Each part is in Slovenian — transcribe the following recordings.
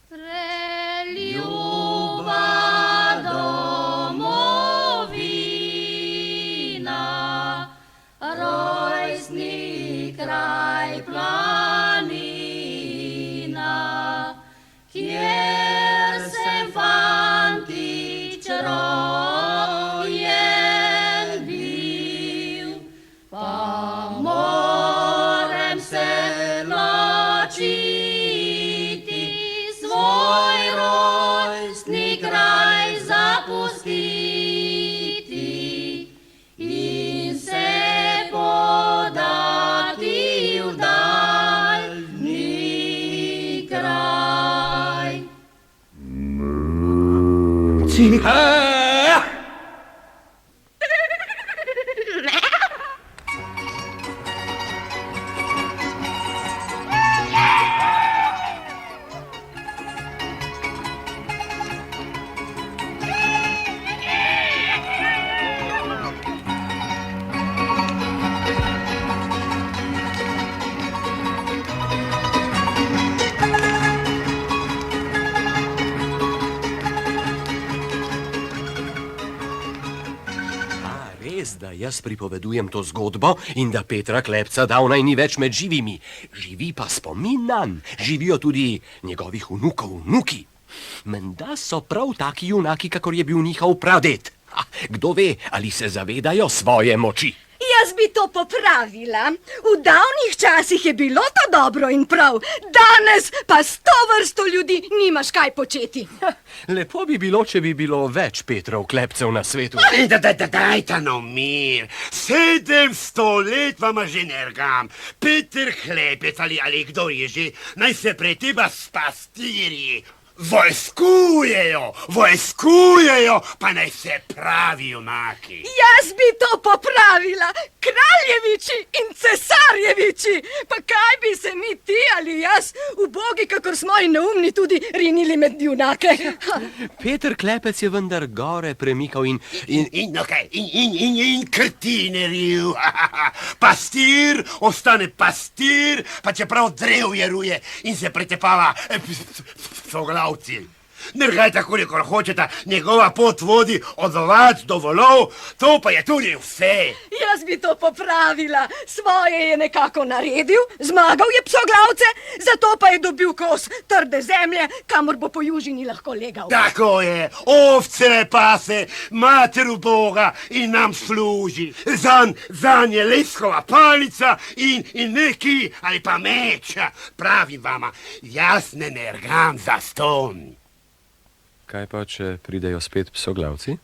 Preljuba domovina, rojstni kraj planina, kjer sem fantič rojen bil, pa morem se ločiti, svoj rojstni kraj zapustiti in se podati v daljni kraj. Da jaz pripovedujem to zgodbo in da Petra Klepca davnaj ni več med živimi. Živi pa spomin nanj, živijo tudi njegovih vnukov, vnuki. Menda so prav taki junaki, kakor je bil njihov praded. Kdo ve, ali se zavedajo svoje moči? Jaz bi to popravila. V davnih časih je bilo to dobro in prav. Danes pa 100 vrsto ljudi nimaš kaj početi. Lepo bi bilo, če bi bilo več Petrov Klepcev na svetu. Dajta no mir. 700 let vama že nergam. Peter Klepec ali kdo je že, naj se preteba s pastirji. Vojskujejo, pa naj se pravi junaki. Jaz bi to popravila. Kraljeviči in cesarjeviči. Pa kaj bi se mi ti ali jaz, ubogi, kakor smo in neumni, tudi rinili med junake? Peter Klepec je vendar gore premikal in krtineril. Pastir ostane pastir, pa čeprav drevje ruje in se pretepava soglavci. Nergajte, kolikor hočete, njegova pot vodi od ovac do volov, to pa je tudi vse. Jaz bi to popravila. Svoje je nekako naredil, zmagal je psoglavce, zato pa je dobil kos trde zemlje, kamor bo po južini lahko legal. Tako je, ovce pase, mater Boga in nam služi. Zanj je leskova palica in neki ali pa meč. Pravim vama, jaz ne nergam za ston. Kaj pa, če pridejo spet psoglavci?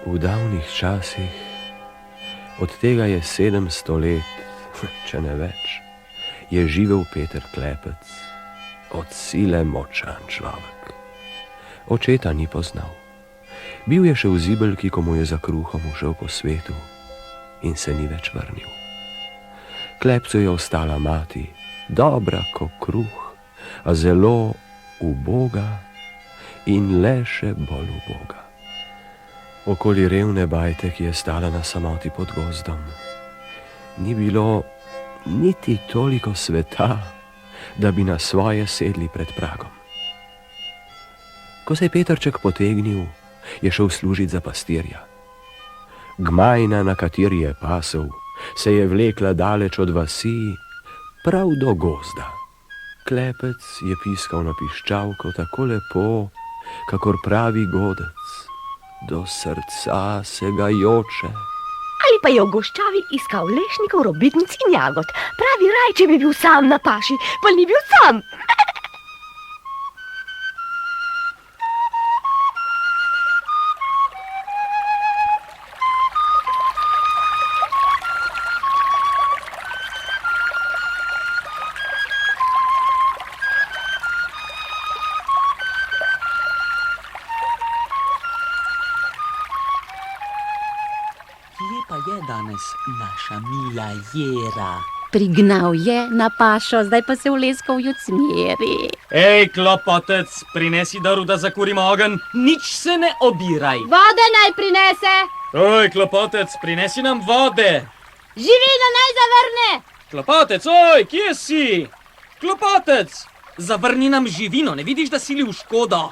V davnih časih, od tega je 700 let, če ne več, je živel Peter Klepec, od sile močan človek. Očeta ni poznal. Bil je še v zibelki, ko mu je za kruhom ušel po svetu in se ni več vrnil. Klepcu je ostala mati, dobra ko kruh, a zelo uboga in le še bolj uboga. Okoli revne bajte, ki je stala na samoti pod gozdom, ni bilo niti toliko sveta, da bi na svoje sedli pred pragom. Ko se je Petrček potegnil, je šel služit za pastirja. Gmajna, na kateri je pasel, se je vlekla daleč od vasi, prav do gozda. Klepec je piskal na piščalko tako lepo, kakor pravi godec. Do srca se ga joče. Ali pa je v goščavi iskal lešnikov, robitnic in jagod. Pravi raj, če bi bil sam na paši, pa ni bil sam. danes naša mila Jera? Prignal je na pašo, zdaj pa se v leskovju cmeri. Ej, klopotec, prinesi daru, da zakurimo ogenj. Nič se ne obiraj. Vode naj prinese, Oj, klopotec, prinesi nam vode. živino naj zavrne. Klopotec, oj, kje si? Klopotec, zavrni nam živino, ne vidiš, da sili v škodo?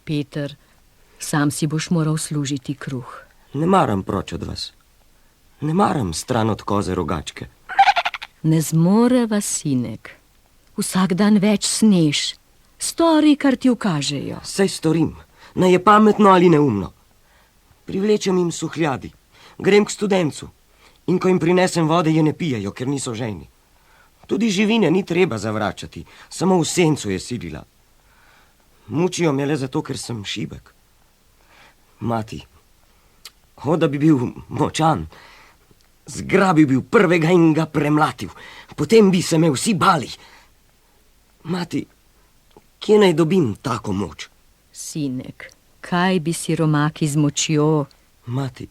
Peter, sam si boš moral služiti kruh. Ne maram proč od vas. Ne maram stran od koze rogačke. Ne zmoreva, sinek. Vsak dan več sneš. Stori, kar ti ukažejo. Saj storim, naj je pametno ali neumno. Privlečem jim suhljadi, grem k studencu in ko jim prinesem vode, je ne pijejo, ker niso žejni. Tudi živine ni treba zavračati, samo v sencu je silila. Mučijo me le zato, ker sem šibek. Mati, da bi bil močan, zgrabil bil prvega in ga premlatil, potem bi se me vsi bali. Mati, kje naj dobim tako moč? Sinek, kaj bi siromaki z močjo? Mati,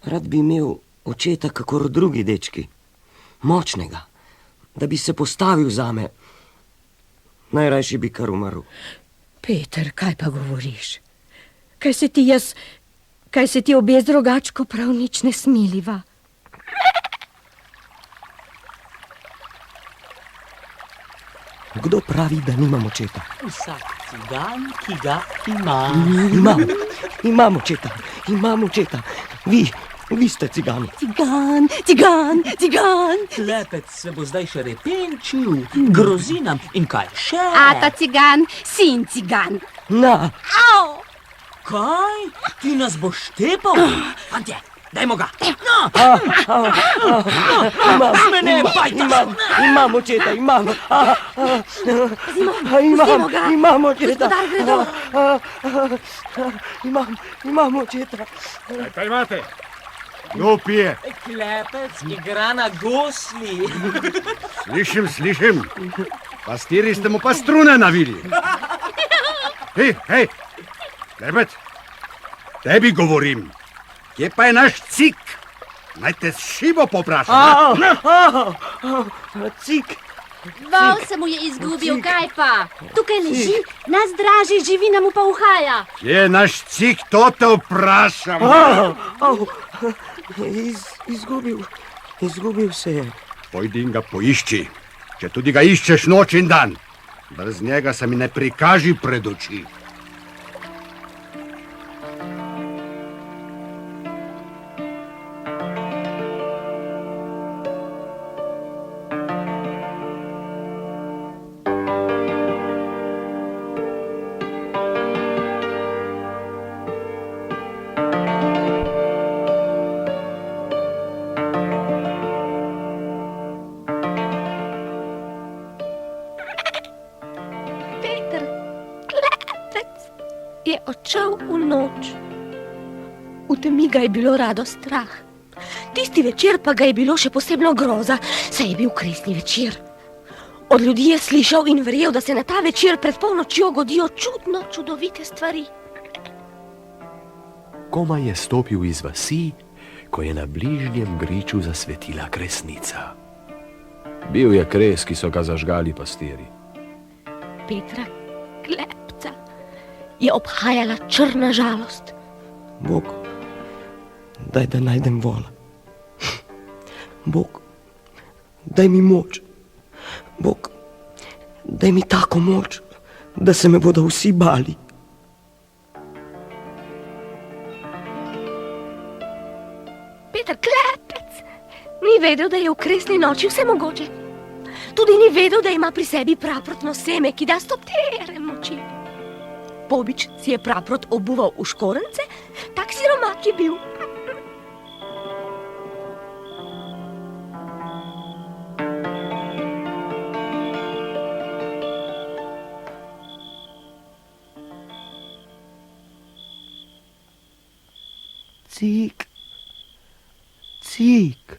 rad bi imel očeta kakor drugi dečki, močnega, da bi se postavil zame. Najrajši bi kar umrl. Peter, kaj pa govoriš? Kaj se ti obe z rogačko prav nič ne smiliva? Kdo pravi, da nimam očeta? Vsak cigan, ki ga ima. Imam očeta, imam očeta. Vi ste cigani. Cigan! Klepec se bo zdaj še repenčil, grozi nam in kaj še? Ata cigan, sin cigan. Na, Kaj? Ti nas boš štepal? Fantje, dajmo ga. No, mene bajta. imam očeta, imam. Imam očeta. Imam očeta. Kaj imate? Kdo pije? Klepec igra na gosli. Slišim. Pastiri ste mu pa strune navili. Hej, Klepec, tebi govorim. Kje pa je naš cik? Naj te šibo poprašam. Cik. Vol se mu je izgubil, kaj pa? Tukaj leži, nas draži, živina mu pa uhaja. Kje je naš cik, to te vprašam. Izgubil se je. Pojdi in ga poišči, če tudi ga iščeš noč in dan. Brez njega se mi ne prikaži pred oči. Je odšel v noč. V temi ga je bilo rado strah. Tisti večer pa ga je bilo še posebno groza, saj je bil kresni večer. Od ljudi je slišal in verjel, da se na ta večer pred polnočjo godijo čudovite stvari. Komaj je stopil iz vasi, ko je na bližnjem griču zasvetila kresnica. Bil je kres, ki so ga zažgali pastiri. Petra Klepca je obhajala črna žalost. Bog, daj, da najdem vola. Bog, daj mi moč. Bog, daj mi tako moč, da se me bodo vsi bali. Peter Klepec ni vedel, da je v kresni noči vse mogoče. Tudi ni vedel, da ima pri sebi praprotno seme, ki da stotere moči. Pobič si je praprot obuval v škorence, tak siromak je bil. Cik. Cik.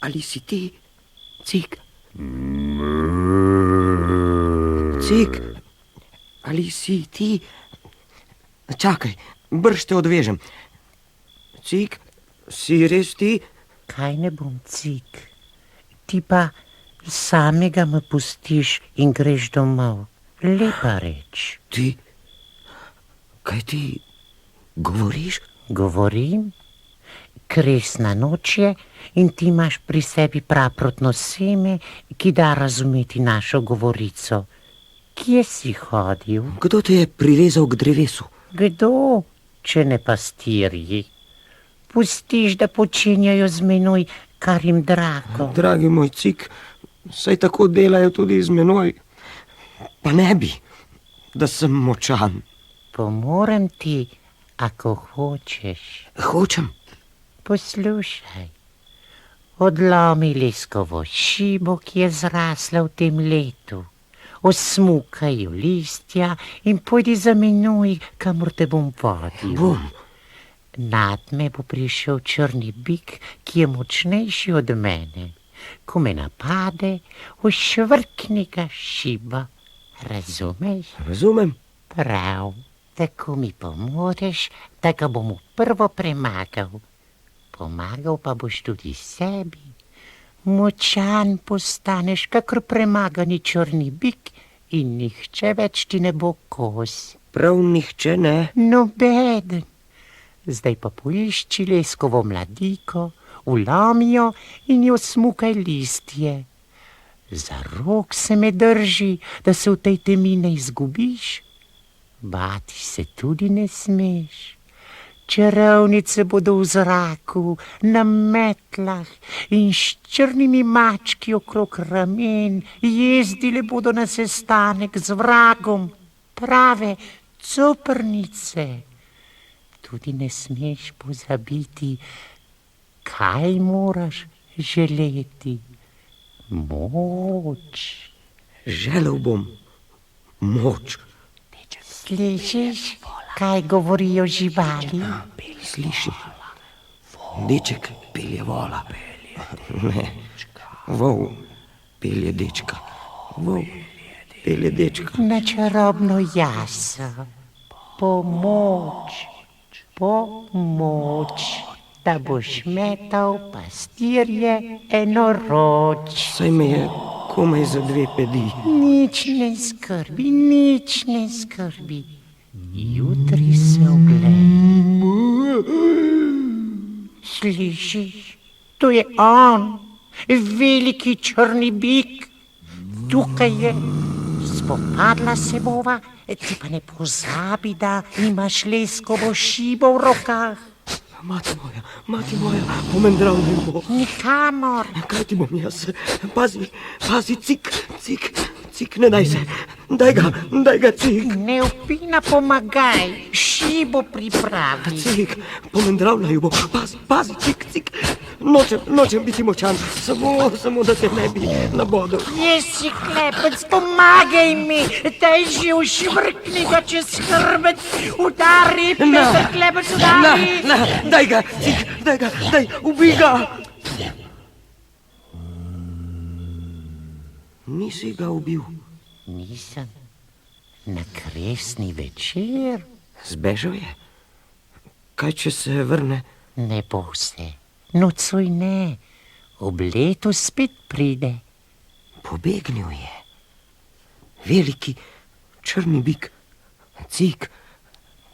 Ali si ti, Cik? Cik, ali si ti? Čakaj, brž te odvežem. Cik, si res ti? Kaj ne bom, Cik? Ti pa samega me pustiš in greš domov. Lepa reč. Ti? Kaj ti govoriš? Govorim? Kresna noč je in ti imaš pri sebi praprotno seme, ki da razumeti našo govorico. Kje si hodil? Kdo te je privezal k drevesu? Kdo, če ne pastirji? Pustiš, da počenjajo z menoj, kar jim drago. Dragi moj Cik, saj tako delajo tudi z menoj. Pa ne bi, da sem močan. Pomorem ti, ako hočeš. Hočem. Poslušaj, odlomi leskovo šibo, ki je zrasla v tem letu. Osmukaj jo listja in pojdi za menoj, kamor te bom vodil. Bom. Nad me bo prišel črni bik, ki je močnejši od mene. Ko me napade, ošvrkni ga šiba. Razumeš? Razumem. Prav, tako mi pomoreš, da ga bom prvo premagal. Pomagal pa boš tudi sebi. Močan postaneš, kakor premagani črni bik in nihče več ti ne bo kos. Prav nihče ne. Nobeden. Zdaj pa poišči leskovo mladiko, vlomi jo in jo smukaj listje. Za rok se me drži, da se v tej temi ne izgubiš. Bati se tudi ne smeš. Čarovnice bodo v zraku, na metlah in s črnimi mački okrog ramen jezdile bodo na sestanek z vragom, prave coprnice. Tudi ne smeš pozabiti, kaj moraš želeti. Moč. Želel bom moč. Slišiš, kaj govorijo živali? Slišim. Deček pelje vola. Ne, vol pelje dečka. Vol pelje dečka. Na čarobno jaso. Pomoč, pomoč, da boš metal pastirje enoroč. Saj me je komaj za 2 pedi. Nič ne skrbi, nič ne skrbi. Jutri se oglej. Slišiš, to je on, veliki črni bik. Tukaj je, spopadla se bova, ti pa ne pozabi, da imaš leskovo šibo v rokah. Mati moja, pomendravljaj bo. Nikamor. Kaj ti bom jaz? Pazi, Cik, ne daj se. Daj ga, Cik. Ne upina, pomagaj, šibo pripravi. Cik, pomendravljaj bo. Pazi, Cik. Nočem biti močan, samo da te ne bi nabodel. Jesi klepec, pomagaj mi, daj že ušvrkni ga čez hrbet, udari, Peter Klepec, udari. Daj ga, Cik, daj, ubij ga. Nisi ga ubil. Nisem, na kresni večer. Zbežal je? Kaj, če se vrne? Ne bo se. Nocoj ne, ob letu spet pride. Pobegnil je. Veliki črni bik. Cik,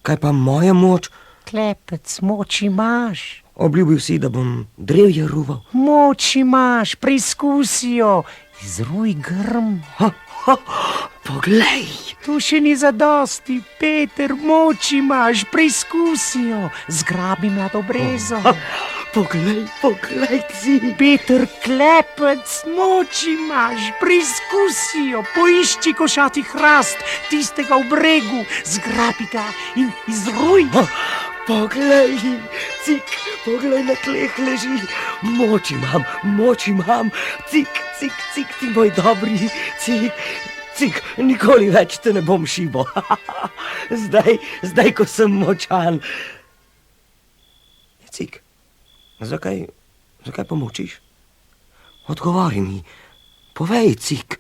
kaj pa moja moč? Klepec, moč imaš. Obljubil si, da bom drevje ruval. Moč imaš, preizkusi jo. Izruj grm. Poglej. Tu še ni zadosti, Peter, moč imaš, preizkusi jo. Zgrabi mlado brezo. Poglej, Cik. Peter Klepec, moč imaš, preizkusi jo. Poišči košati hrast, tistega v bregu, zgrabi ga in izruj. Poglej, Cik, poglej, na tleh leži. Moč imam. Cik, ti moj dobri. Cik, nikoli več te ne bom šibo. Zdaj, ko sem močan. Cik, zakaj pomolčiš? Odgovori mi, Povej, Cik.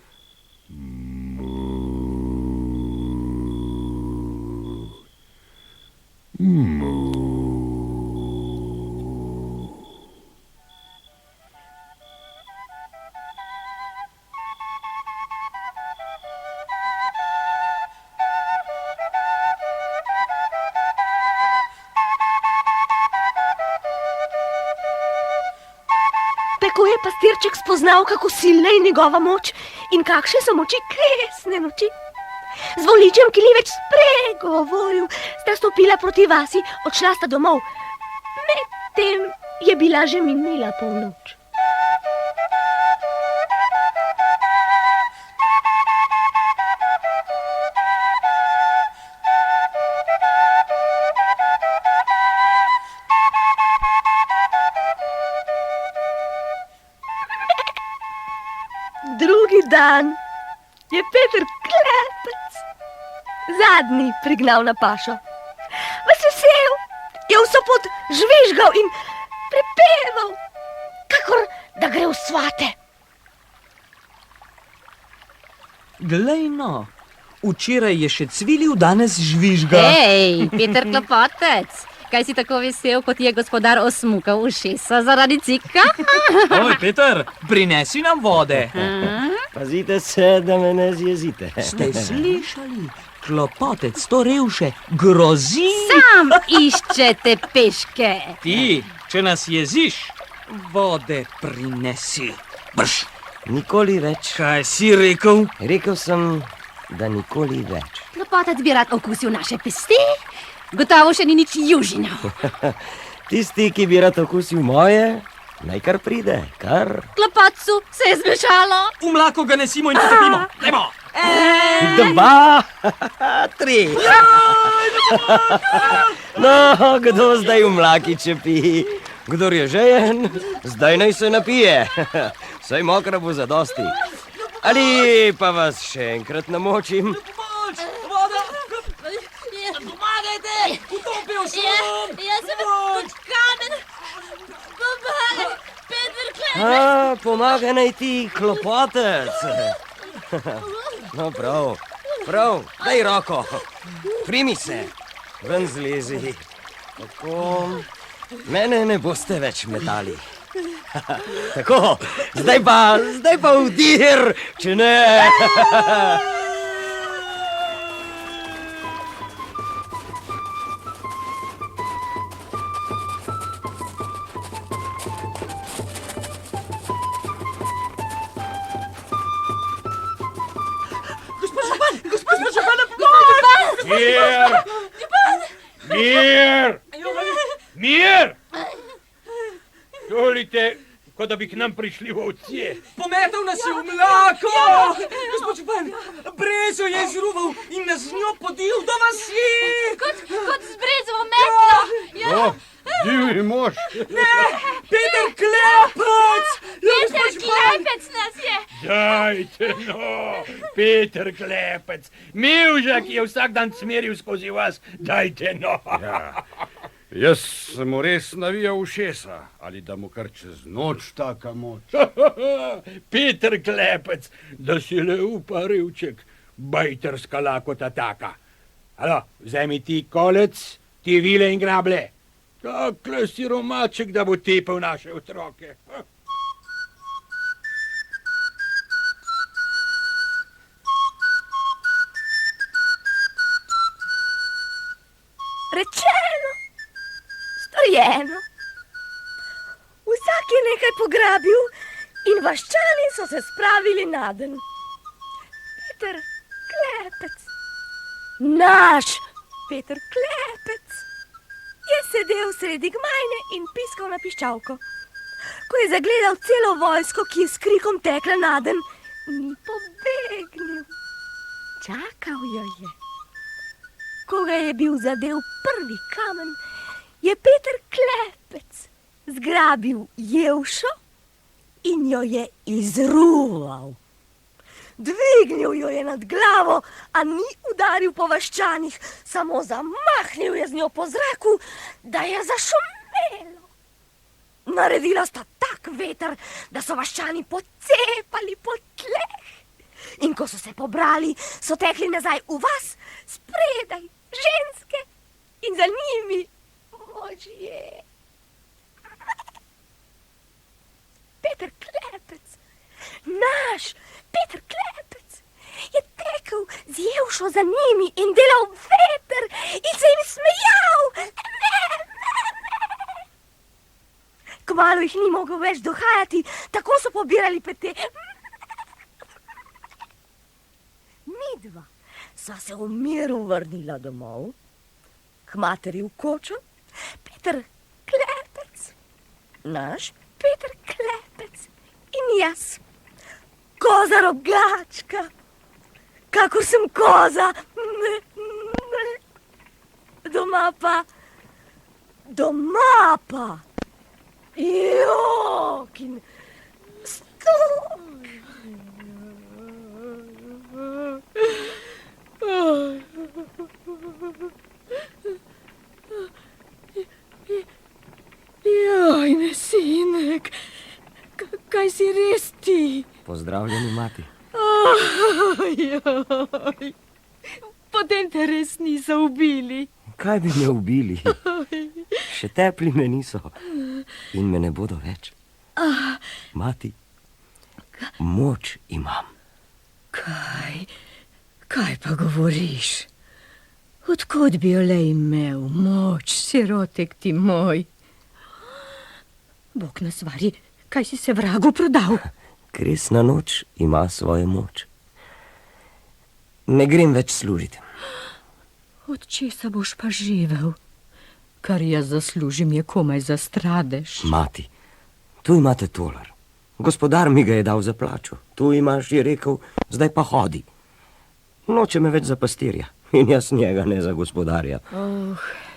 Tako je pastirček spoznal, kako silna je njegova moč in kakšne so moči kresne moči. Z voličem, ki ni več spregovoril, sta stopila proti vasi, odšla sta domov. Medtem je bila že minila polnoč. Drugi dan je Peter Klepec zadnji prignal na pašo. Vesel je vso pot žvižgal in prepeval, kakor da gre v svate. Glej no, včeraj je še cvilil, danes žvižga. Hej, Peter Klopotec, kaj si tako vesel, kot je gospodar osmukal ušesa zaradi cika? Oj, Peter, prinesi nam vode. Pazite se, da me ne zjezite. Ste slišali? Klopotec to revše grozi. Sam iščete peške. Ti, če nas jeziš, vode prinesi. Brž. Nikoli več. Kaj si rekel? Rekel sem, da nikoli več. Klopotec bi rad okusil naše pesti. Gotovo še ni nič južino. Tisti, ki bi rad okusil moje, naj kar pride, kar. Klopotcu se je zmešalo. V mlako ga nesimo in potopimo. Dajmo. 2, 3. No, kdo zdaj v mlaki čepi? Kdor je žejen, zdaj naj se napije. Saj mokra bo zadosti. Ali pa vas še enkrat namočim? Pomoč, voda. Pomagajte, utopil sem. Jaz sem kot kamen. Pomagaj, Peter Pomaga naj ti, Klopotec. No, prav, daj roko. Primi se, ven zlezi. Tako, mene ne boste več metali. Tako, zdaj pa vdir, če ne. Mir! Dovolite, kot da bi k nam prišli ovce. Pometal nas je v mlako! Gospod župan, brezo je izruval in nas z njo podil do vasi! Kot z brezovo metlo! O, divji mož! Peter Klepec! Peter Klepec nas je! Dajte no, Peter Klepec, mivža, ki je vsak dan smeril skozi vas, dajte no. Jaz sem mu res navijal ušesa, ali da mu kar čez noč taka moč. Peter Klepec, da si le upa revček, bajterska lakota taka. Alo, vzemi ti kolec, ti vile in grable. Kakle si romaček, da bo tepel naše otroke. Rečeno, storjeno. Vsak je nekaj pograbil in vaščani so se spravili naden. Peter Klepec, naš Peter Klepec, je sedel sredi gmajne in piskal na piščalko. Ko je zagledal celo vojsko, ki je s krikom tekla naden, ni pobegnil. Čakal jo je. Ko ga je bil zadel prvi kamen, je Peter Klepec zgrabil jevšo in jo je izruval. Dvignil jo je nad glavo, a ni udaril po vaščanih, samo zamahnil je z njo po zraku, da je zašumelo. Naredila sta tak tak veter, da so vaščani pocepali po tleh. In ko so se pobrali, so tekli nazaj v vas, spredaj, ženske in za njimi možje. Peter Klepec, naš Peter Klepec, je tekel z Jevšo za njimi in delal veter in se jim smejal. Kmalu jih ni mogel več dohajati, tako so pobirali pete. Midva sva se v miru vrnila domov, k materi v kočo, Peter Klepec, naš Peter Klepec in jaz, koza rogačka, kakor sem koza. Doma pa, jok in stok. Joj, sinek, kaj si res ti? Pozdravljeni, mati. Joj, potem te res niso ubili. Kaj bi me ubili? Še tepli me niso in me ne bodo več. Mati, moč imam. Kaj pa govoriš? Odkud bi jo le imel moč, sirotek ti moj? Bog nas vari, kaj si se vragu prodal? Kresna noč ima svojo moč. Ne grem več služiti. Od česa boš pa živel? Kar jaz zaslužim, je komaj za stradež. Mati, tu imate tolar. Gospodar mi ga je dal za plačo. Tu imaš, je rekel, zdaj pa hodi. Noče me več za pastirja in jaz njega ne za gospodarja.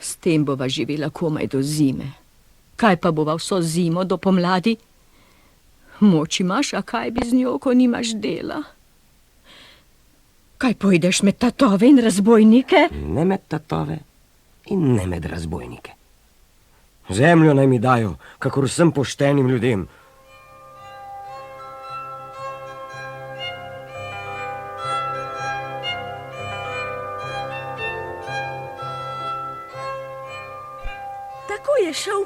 S tem bova živela komaj do zime. Kaj pa bova vso zimo do pomladi? Moč imaš, a kaj bi z njo, ko nimaš dela? Kaj pojdeš med tatove in razbojnike? Ne med tatove in ne med razbojnike. Zemljo naj mi dajo, kakor vsem poštenim ljudem. Tako je šel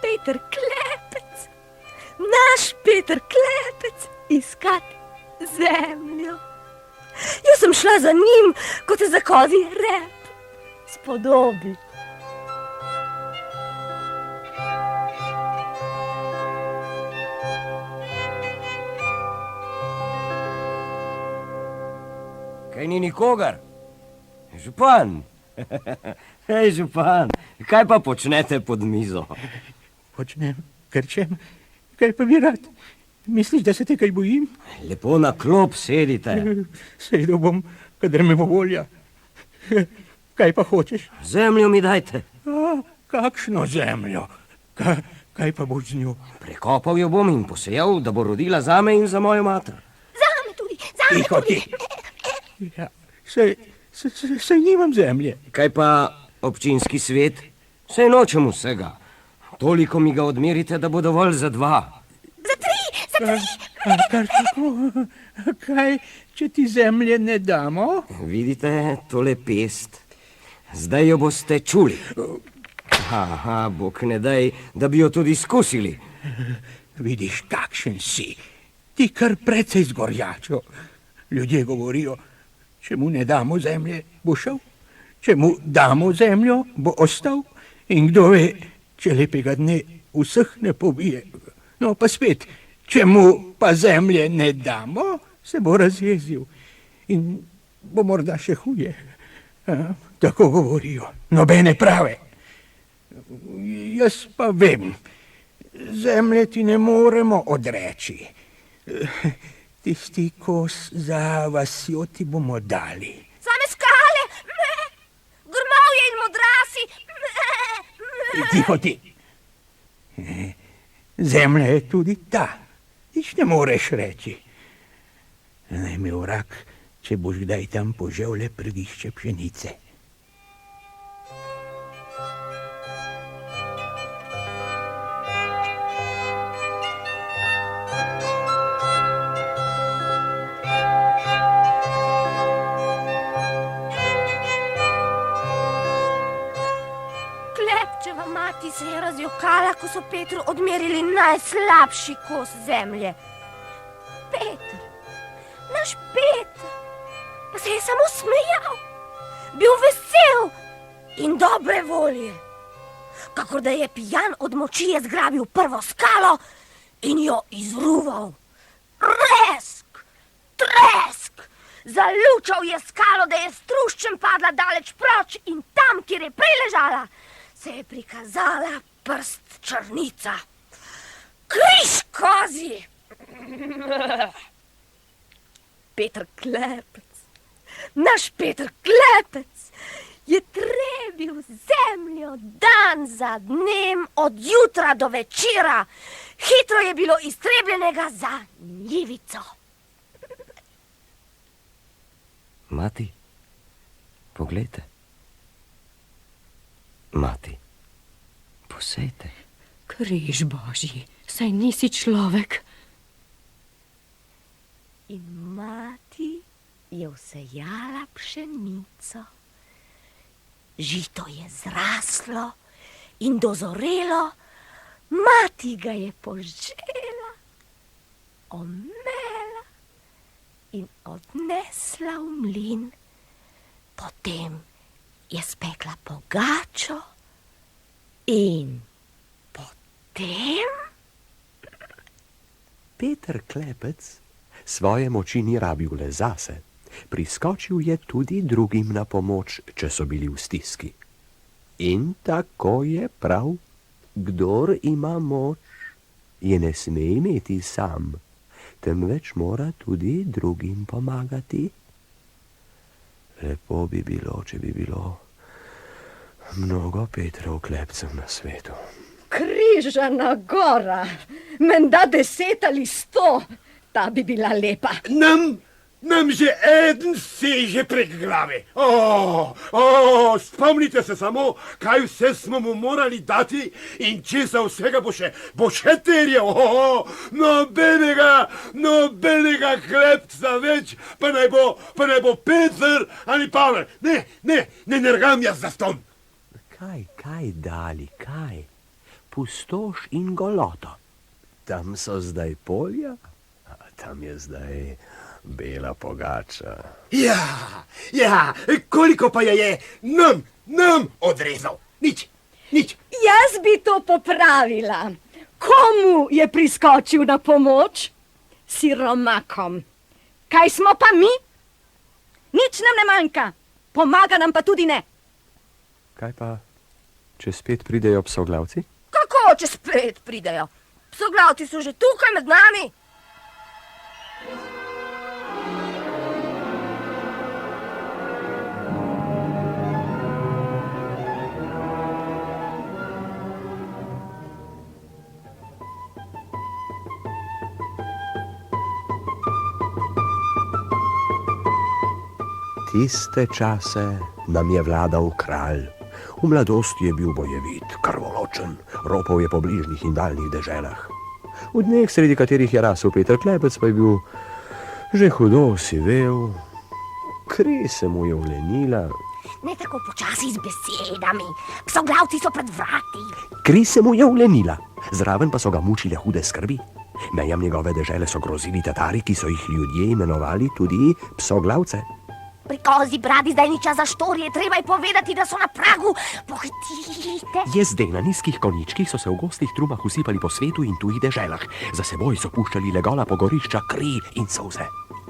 Peter Klepec, naš Peter Klepec, iskat zemljo. Jaz sem šla za njim, kot je za kozji rep, spodobi. Kaj ni nikogar? Župan! Hej, župan, kaj pa počnete pod mizo? Počnem, krčem, kaj pa bi rad? Misliš, da se te kaj bojim? Lepo na klop sedite. Sedel bom, kadar me bo volja. Kaj pa hočeš? Zemljo mi dajte. Kakšno zemljo? Kaj pa boš z njo? Prekopal jo bom in posejal, da bo rodila zame in za mojo mater. Zame tudi, zame Tiho tudi. ti. Ja, saj nimam zemlje. Kaj pa občinski svet? Saj nočem vsega. Toliko mi ga odmerite, da bo dovolj za 2. Kar tako? Kaj, če ti zemlje ne damo? Vidite tole pest? Zdaj jo boste čuli. Bog ne daj, da bi jo tudi izkusili. Vidiš, kakšen si. Ti kar precej zgorjačo. Ljudje govorijo, če mu ne damo zemlje, bo šel. Če mu damo zemljo, bo ostal. In kdo ve, če lepega dne vseh ne pobije. No, pa spet, če mu pa zemlje ne damo, se bo razjezil. In bo morda še huje. Tako govorijo. Nobene prave. Jaz pa vem, zemlje ti ne moremo odreči. Tisti kos za vasjo ti bomo dali. Same skale, grmovje in modrasi. Tiho ti. Zemlja je tudi ta. Nič ne moreš reči. Naj mi vrag, če boš kdaj tam požel le prgišče pšenice. se je razjokala, ko so Petru odmerili najslabši kos zemlje. Peter, naš Peter, pa se je samo smejal, bil vesel in dobre volje. Kakor da je pijan od moči je zgrabil prvo skalo in jo izruval. Tresk, tresk! Zalučal je skalo, da je s truščem padla daleč proč in tam, kjer je prej ležala, se je prikazala prst črnica. Križ kozi! Peter Klepec, naš Peter Klepec, je trebil zemljo dan za dnem od jutra do večera. Hitro je bilo iztrebljenega za njivico. Mati, poglejte. Mati, posejte. Križ Božji, saj nisi človek. In mati je vsejala pšenico. Žito je zraslo in dozorelo, mati ga je požela, omela in odnesla v mlin. Potem je spekla pogačo in potem... Peter Klepec svoje moči ni rabil le zase. Priskočil je tudi drugim na pomoč, če so bili v stiski. In tako je prav, kdor ima moč, je ne sme imeti sam, temveč mora tudi drugim pomagati. Lepo bi bilo, če bi bilo mnogo Petrov Klepcev na svetu. Križana gora, menda 10 ali 100, ta bi bila lepa. Nam že eden seže prek glave. Spomnite se samo, kaj vse smo mu morali dati in česa vsega bo še terjal. Nobenega Klepca več, pa naj bo Peter ali Pavel. Ne nergam jaz za ston. Kaj dali, kaj? Pustoš in goloto. Tam so zdaj polja, a tam je zdaj... bela pogača. Ja, koliko pa je nam odrezal? Nič. Jaz bi to popravila. Komu je priskočil na pomoč? Siromakom. Kaj smo pa mi? Nič nam ne manjka. Pomaga nam pa tudi ne. Kaj pa, če spet pridejo psoglavci? Kako, če spet pridejo? Psoglavci so že tukaj med nami. Tiste čase nam je vladal kralj. V mladosti je bil bojevit, krvoločen, ropal je po bližnjih in daljnih deželah. V dneh, sredi katerih je rasel Peter Klepec, pa je bil že hudo osivel, kri se mu je vlenila. Ne tako počasi z besedami, psoglavci so pred vrati. Kri se mu je vlenila, zraven pa so ga mučile hude skrbi. Mejam njegove dežele so grozili Tatari, ki so jih ljudje imenovali tudi psoglavce. Pri kozi bradi zdaj ni čas za štorije, treba je povedati, da so na pragu. Pohitite. Jezde na nizkih konjičkih so se v gostih trumah usipali po svetu in tujih deželah. Za seboj so puščali legola pogorišča, kri in solze.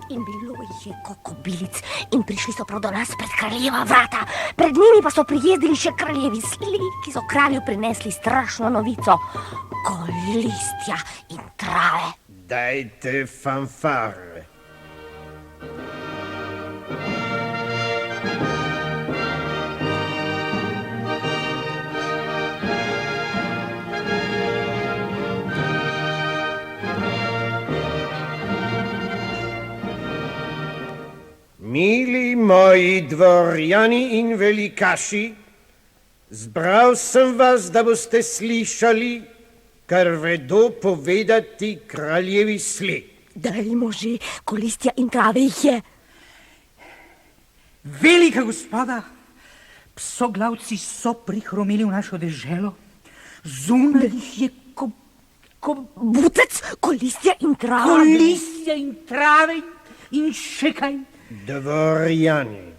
In bilo jih je kokobilic in prišli so prav do nas pred kraljeva vrata. Pred njimi pa so prijezdili še kraljevi sli, ki so kralju prinesli strašno novico. Kolistja in trave. Dajte fanfare. Mili moji dvorjani in velikaši, zbral sem vas, da boste slišali, kar vedo povedati kraljevi sli. Dajmo že, kolistja in trave jih je. Velika gospoda, psoglavci so prihromili v našo deželo, Zunaj jih je Butec, ko listja in trava. ko listja in trave in še kaj. Dvorjani,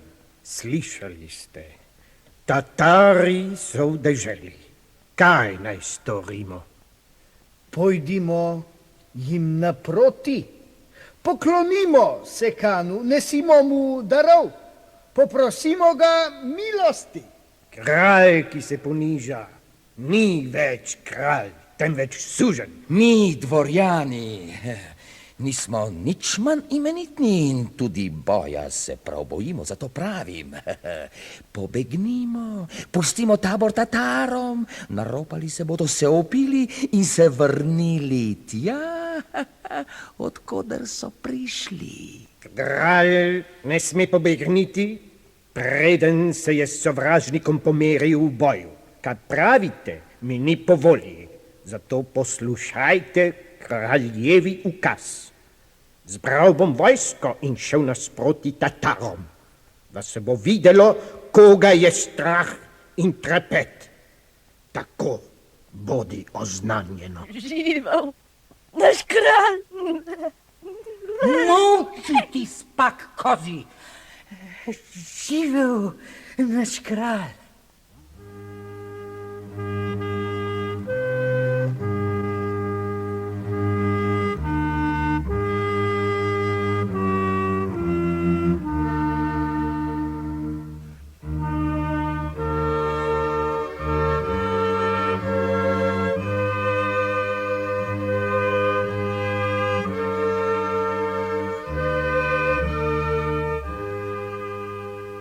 slišali ste, Tatari so v deželi. Kaj naj storimo? Pojdimo jim naproti. Poklonimo se Kanu, nesimo mu darov. Poprosimo ga milosti. Kralj, ki se poniža, ni več kralj, temveč suženj. Mi, dvorjani, nismo nič manj imenitni in tudi boja se prav bojimo, zato pravim. Pobegnimo, pustimo tabor Tatarom, naropali se bodo, se opili in se vrnili tja, odkoder so prišli. Kralj ne sme pobegniti, preden se je s sovražnikom pomeril v boju. Kaj pravite, mi ni po volji. Zato poslušajte kraljevi ukaz. Zbral bom vojsko in šel nasproti Tatarom, da se bo videlo, koga je strah in trepet. Tako bodi oznanjeno. Živel naš kralj. Molči ti spak kozi. Živel naš kralj.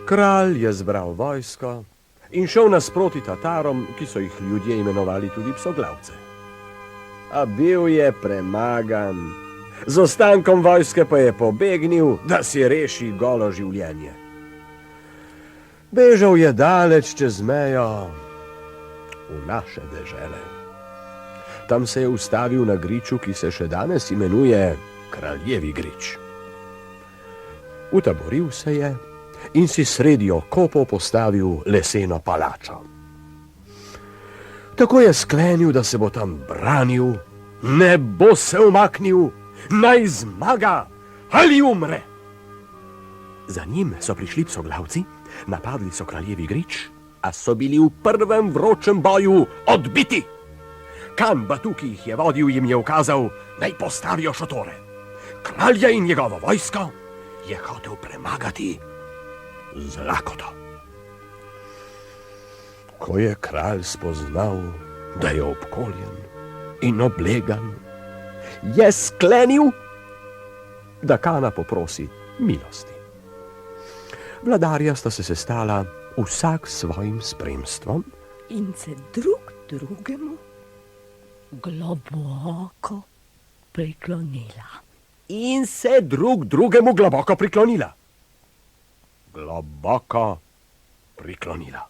Kralj je zbral vojsko in šel nasproti Tatarom, ki so jih ljudje imenovali tudi psoglavce. A bil je premagan. Z ostankom vojske pa je pobegnil, da si reši golo življenje. Bežal je daleč čez mejo v naše dežele. Tam se je ustavil na griču, ki se še danes imenuje Kraljevi grič. Utaboril se je in si sredi okopov postavil leseno palačo. Tako je sklenil, da se bo tam branil, ne bo se umaknil, naj zmaga ali umre. Za njim so prišli psoglavci, napadli so Kraljevi grič, a so bili v prvem vročem boju odbiti. Kan Batu, ki jih je vodil, jim je ukazal, naj postavijo šotore. Kralja in njegovo vojsko je hotel premagati z lakoto. Ko je kralj spoznal, da je obkoljen in oblegan, je sklenil, da Kana poprosi milosti. Vladarja sta se sestala vsak s svojim spremstvom In se drug drugemu globoko priklonila. in se drug drugemu globoko priklonila. Globoko priklonila.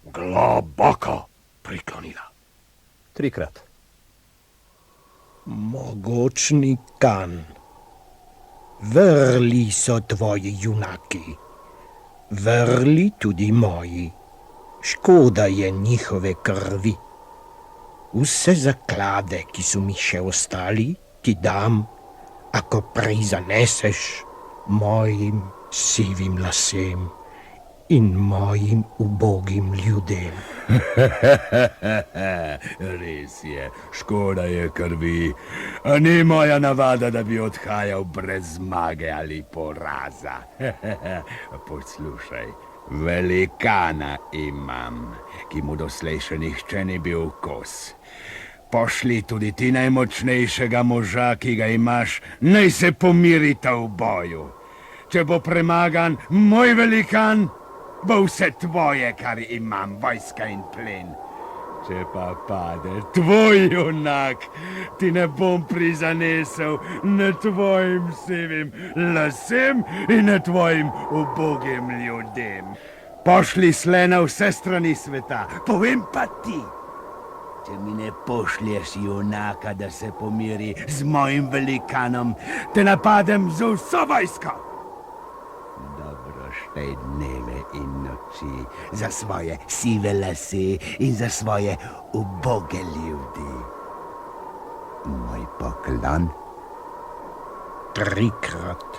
Globoko priklonila. 3-krat. Mogočni Kan, vrli so tvoji junaki, vrli tudi moji. Škoda je njihove krvi. Vse zaklade, ki so mi še ostali, ti dam, ako prej zaneseš mojim sivim lasem in mojim ubogim ljudem. Res je, škoda je krvi. A ni moja navada, da bi odhajal brez zmage ali poraza. Poslušaj, velikana imam, ki mu doslej še nihče ni bil kos. Pošli tudi ti najmočnejšega moža, ki ga imaš, naj se pomirita v boju. Če bo premagan moj velikan, bo vse tvoje, kar imam, vojska in plen. Če pa pade tvoj junak, ti ne bom prizanesel ne tvojim sivim lasem in ne tvojim ubogim ljudem. Pošli sle na vse strani sveta, povem pa ti, če mi ne pošlješ junaka, da se pomiri z mojim velikanom, te napadem z vso vojsko. Da dobroštaj dneve in noči, za svoje sive lase in za svoje uboge ljudi. Moj poklon. 3-krat.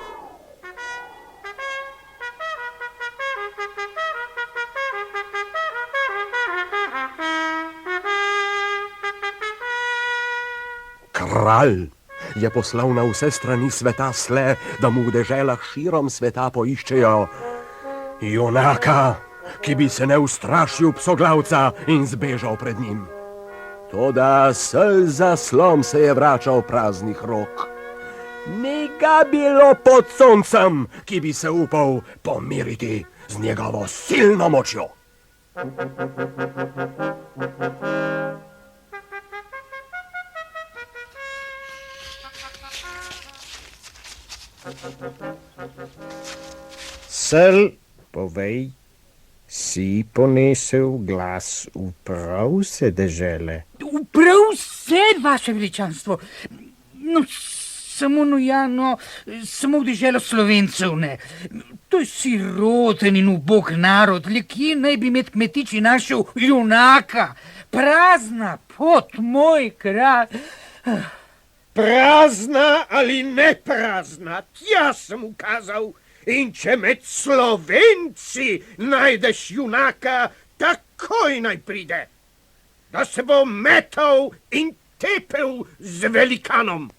Kralj je poslal na vse strani sveta sle, da mu v deželah širom sveta poiščejo junaka, ki bi se ne ustrašil psoglavca in zbežal pred njim. Toda sel za slom se je vračal praznih rok. Ni ga bilo pod soncem, ki bi se upal pomiriti z njegovo silno močjo. Sel, povej, si ponesel glas v prav vse dežele? V prav vse, vaše veličanstvo. No, samo samo v deželo Slovencev ne. To je siroten in ubog narod, le kje naj bi med kmetiči našel junaka? Prazna pot, moj kralj. Prazna ali ne prazna, tja sem ukazal. In če med Slovenci najdeš junaka, takoj naj pride, da se bo metal in tepel z velikanom.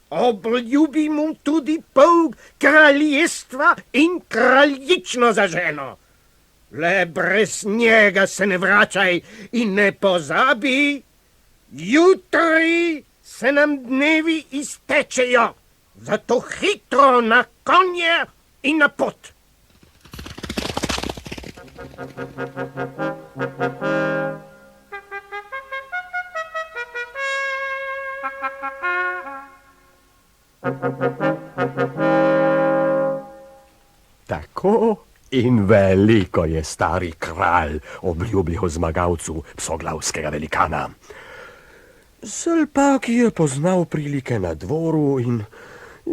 Obljubi mu tudi pol kraljestva in kraljično za ženo. Le brez njega se ne vračaj in ne pozabi, jutri se nam dnevi iztečejo, zato hitro na konje in na pot. Tako in veliko je stari kralj obljubljal zmagalcu psoglavskega velikana. Sel pa, ki je poznal prilike na dvoru in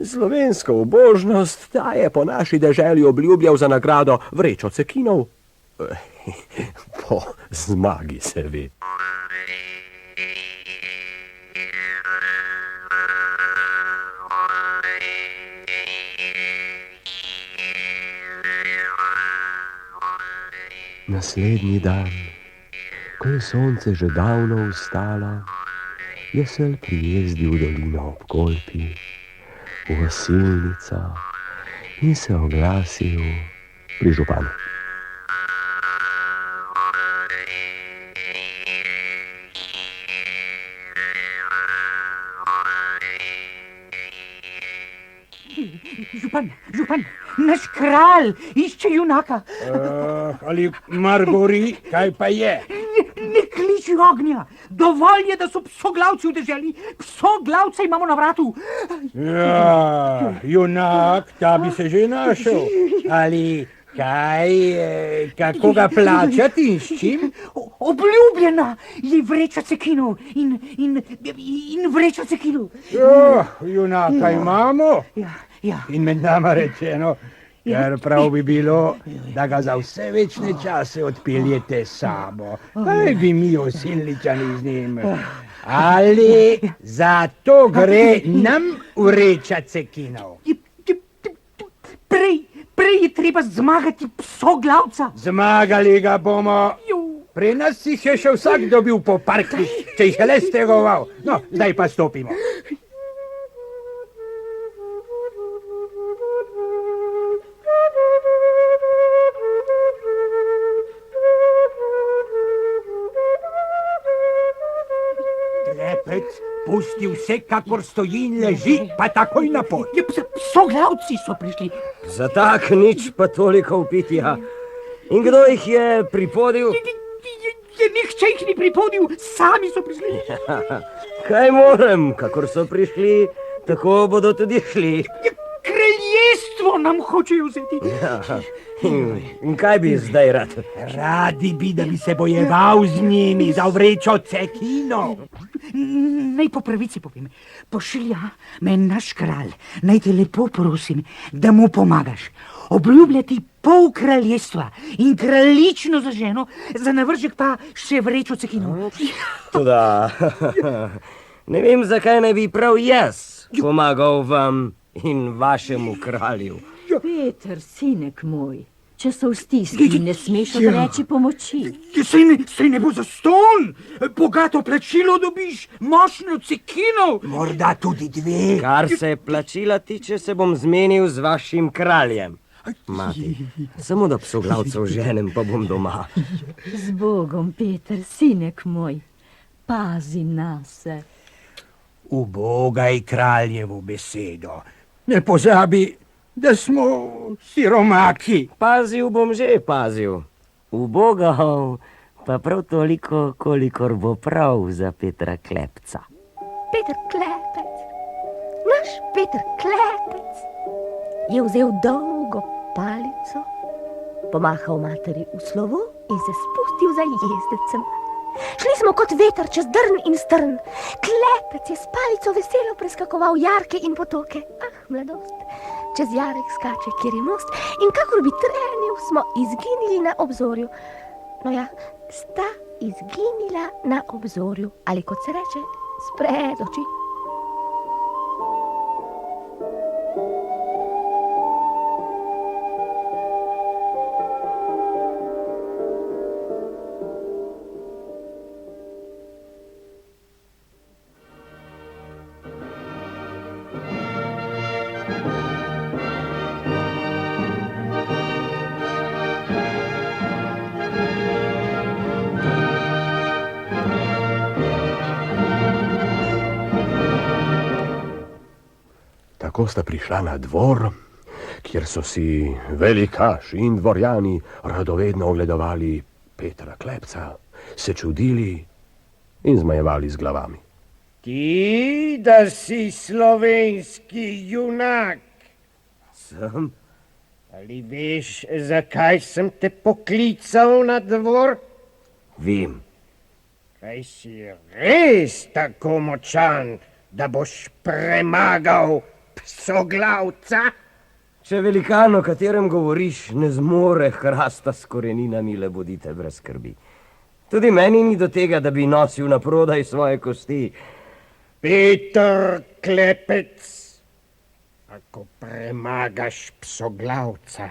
slovensko ubožnost, ta je po naši deželi obljubljal za nagrado vrečo cekinov. Po zmagi se ve. Naslednji dan, ko je sonce že davno vstalo, je sel prijezdil v dolino ob Kolpi, v Osilnico in se oglasil pri županu. Župan, naš kralj išče junaka. Ali Margori, kaj pa je? Ne kliči ognja, dovolj je, da so psoglavci v deželi, psoglavce imamo na vratu. Ja, junak, ta bi se že našel. Ali kaj, kako ga plačati in s čim? Obljubljena je vreča cekinov in vreča cekinov. Junaka imamo? Ja. In med nama rečeno, ker prav bi bilo, da ga za vse večne čase odpeljete sabo. Kaj bi mi Osilničani z njim? Ali za to gre nam vreča cekinov? Prej je treba zmagati psoglavca. Zmagali ga bomo. Pri nas jih je še vsak dobil po parkih, če jih je le stegoval. No, zdaj pa stopimo. Pusti vse, kakor stoji in leži, pa takoj na pot. Psoglavci so prišli. Za tak nič pa toliko upitja. In kdo jih je pripodil? Nihče jih ni pripodil, sami so prišli. Kaj morem, kakor so prišli, tako bodo tudi šli. Kraljestvo to nam hočejo vzeti. Ja, in kaj bi zdaj rad? Radi bi, da bi se bojeval z njimi za vrečo cekinov. Naj po pravici povem, pošilja me naš kralj, naj te lepo prosim, da mu pomagaš. Obljubljati pol kraljestva in kraljično za ženo, za navržek pa še vrečo cekinov. Toda, ne vem, zakaj ne bi prav jaz pomagal vam in vašemu kralju. Peter, sinek moj, če so v stiski, ne smeš odreči pomoči. Sej ne bo zastonj, bogato plačilo dobiš, močno cekinov. Morda tudi 2. Kar se plačila tiče, se bom zmenil z vašim kraljem. Mati, samo da psoglavcev ženem, pa bom doma. Z Bogom, Peter, sinek moj, pazi nase. Ubogaj kraljevo besedo. Ne pozabi, da smo siromaki. Pazil bom že, pazil. Ubogal pa prav toliko, kolikor bo prav za Petra Klepca. Peter Klepec, naš Peter Klepec, je vzel dolgo palico, pomahal materi v slovo in se spustil za jezdecem. Šli smo kot veter čez drn in strn. Klepec je s palico veselo preskakoval jarke in potoke. Ah, mladost, čez jarek skače, kjer je most, in kakor bi trenil, smo izginili na obzorju. No ja, sta izginila na obzorju, ali kot se reče, spred oči. Tako sta prišla na dvor, kjer so si velikaši in dvorjani radovedno ogledovali Petra Klepca, se čudili in zmajevali z glavami. Ti, da si slovenski junak. Sem? Ali veš, zakaj sem te poklical na dvor? Vem. Kaj si res tako močan, da boš premagal psoglavca? Če velikan, o katerem govoriš, ne zmore hrasta s koreninami, le bodite brez skrbi. Tudi meni ni do tega, da bi nosil naprodaj svoje kosti. Peter Klepec, ako premagaš psoglavca,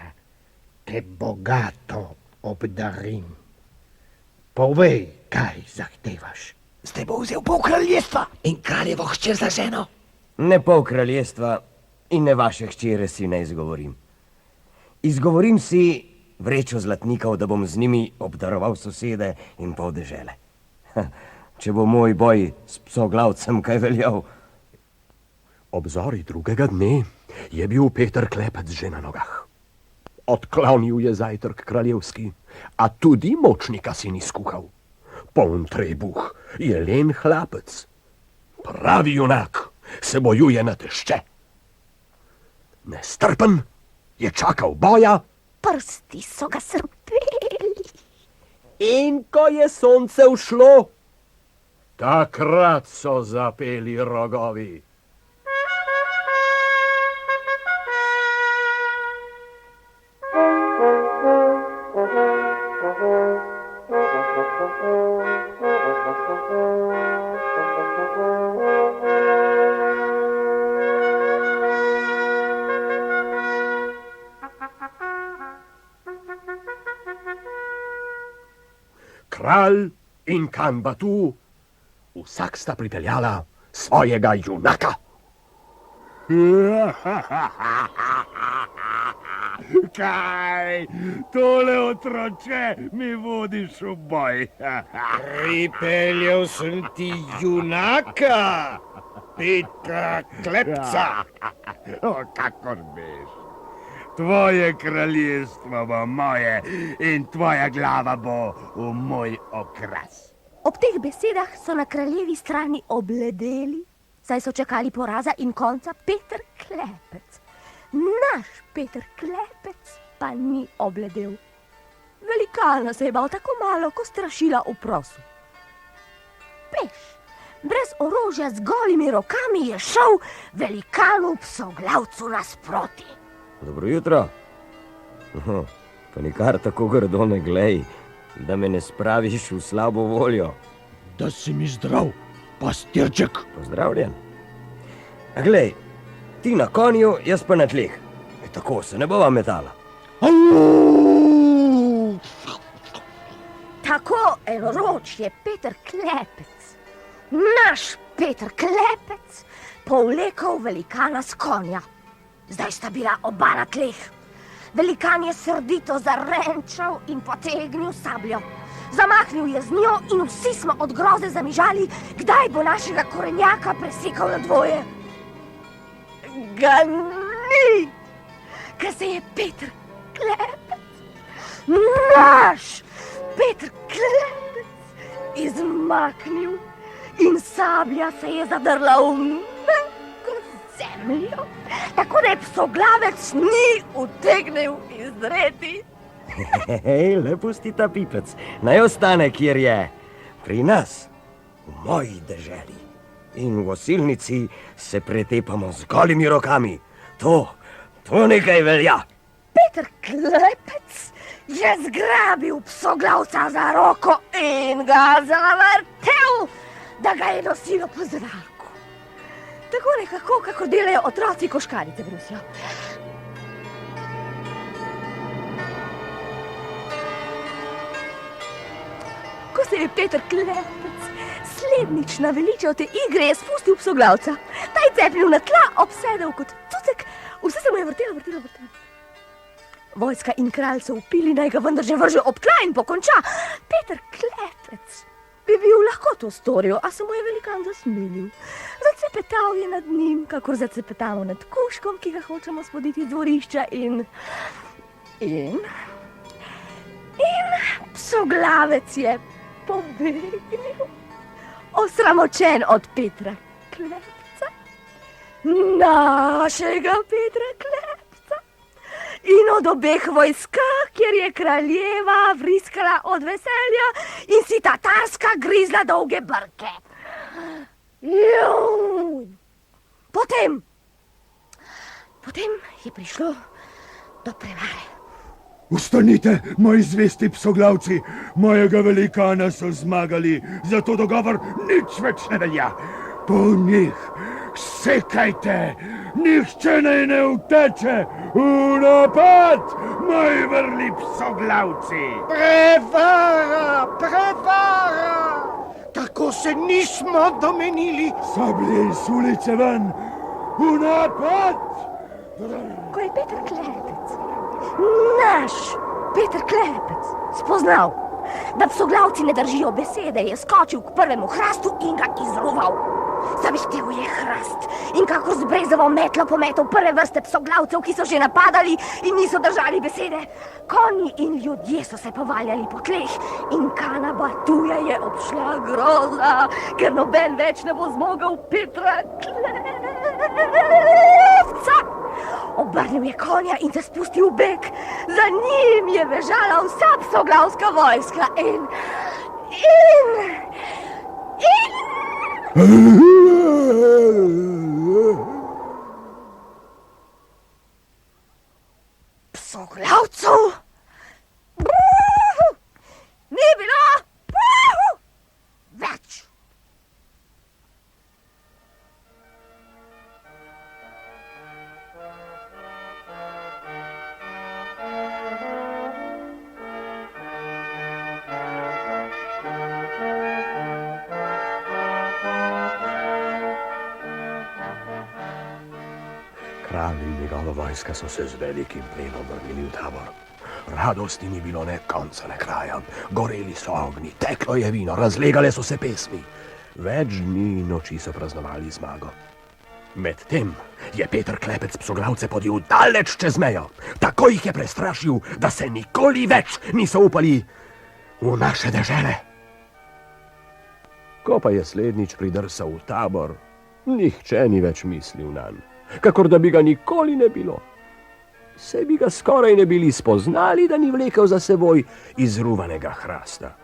te bogato obdarim. Povej, kaj zahtevaš. Zdaj bo vzel pol kraljestva in kraljevo hčer za ženo. Ne pol kraljestva in ne vaše hčere si ne izgovorim. Izgovorim si vrečo zlatnikov, da bom z njimi obdaroval sosede in pol dežele. Če bo moj boj s psoglavcem kaj veljal. Ob zori drugega dne je bil Peter Klepec že na nogah. Odklonil je zajtrk kraljevski, a tudi močnika si ni skuhal. Poln trebuh, jelen hlapec. Pravi junak, se bojuje na tešče. Nestrpen je čakal boja. Prsti so ga srpeli. In ko je sonce ušlo, takrat so zapeli rogovi. Kralj in Kan Batu, vsak sta pripeljala svojega junaka. Kaj, tole otroče mi vodiš v boj. Pripeljal sem ti junaka, Petra Klepca. O, kakor veš. Tvoje kraljestvo bo moje in tvoja glava bo v moj okras. Ob teh besedah so na kraljevi strani obledeli, saj so čakali poraza in konca Peter Klepec. Naš Peter Klepec pa ni obledel. Velikana se je bal tako malo, ko strašila v prosu. Peš, brez orožja z golimi rokami je šel velikanu psoglavcu nasproti. Dobro jutro. Pa nikar tako grdo ne glej, da me ne spraviš v slabo voljo. Da si mi zdrav, pastirček. Pozdravljen. A glej, ti na konju, jaz pa na tleh. Tako se ne bova metala. Tako enoroč je Peter Klepec, naš Peter Klepec, povlekel velikana s konja. Zdaj sta bila oba na tleh. Velikan je srdito zarenčal in potegnil sabljo. Zamahnil je z njo in vsi smo od groze zamižali, kdaj bo našega korenjaka presekal na dvoje. Ga ni, ker se je Peter Klepec, naš Peter Klepec, izmaknil in sablja se je zadrla v mehko zemljo, tako da je psoglavec ni utegnil izdreti. Hej, le pusti ta pipec, naj ostane, kjer je. Pri nas, v moji deželi. In v osilnici se pretepamo z golimi rokami. To nekaj velja. Peter Klepec je zgrabil psoglavca za roko in ga zavrtel, da ga je nosilo po zraku. Tako nekako, kako delajo otroci koškarice brusijo. Ko se je Peter Klepec slednjič naveličal te igre, je spustil psoglavca. Ta je cepnil na tla, obsedel kot cucek, vse se mu je vrtelo. Vojska in kralj so vpili, naj ga vendar že vrže ob tla in pokonča. Peter Klepec bi bil lahko to storil, a se mu je velikan zasmilil. Zacepetal je nad njim, kakor zacepetamo nad kužkom, ki ga hočemo spoditi z dvorišča in psoglavec je pobegnil, osramočen od Petra Klepca, našega Petra Klepca, in od obeh vojska, kjer je kraljeva vriskala od veselja in si tatarska grizla dolge brke. Potem je prišlo do prevare. Ustanite, moji zvesti psoglavci, mojega velikana so zmagali, zato dogovor nič več ne velja. Po njih sekajte, nihče naj ne uteče, v napad, moji vrli psoglavci. Prevara! Tako se nismo domenili. Sablje iz ulice ven, v napad! Ko je Peter Klepec, naš Peter Klepec, spoznal, da psoglavci ne držijo besede, je skočil k prvemu hrastu in ga izruval. Zavihtel je hrast in kakor z brezovo metlo pometel prve vrste psoglavcev, ki so že napadali in niso držali besede. Konji in ljudje so se povaljali po tleh in Kana Batuja je obšla groza, ker noben več ne bo zmogel Petra Klepca. Obrnil je konja in se spustil v beg. Za njim je bežala vsa psoglavska vojska in psoglavcev ni bilo več. Kralj in njegova vojska so se z velikim plenom vrnili v tabor. Radosti ni bilo ne konca, ne kraja. Goreli so ognji, teklo je vino, razlegale so se pesmi. Več dni in noči so praznovali zmago. Medtem je Peter Klepec psoglavce podil daleč čez mejo. Tako jih je prestrašil, da se nikoli več niso upali v naše dežele. Ko pa je slednjič pridrsal v tabor, nihče ni več mislil nanj, kakor da bi ga nikoli ne bilo. Se bi ga skoraj ne bili spoznali, da ni vlekel za seboj izruvanega hrasta.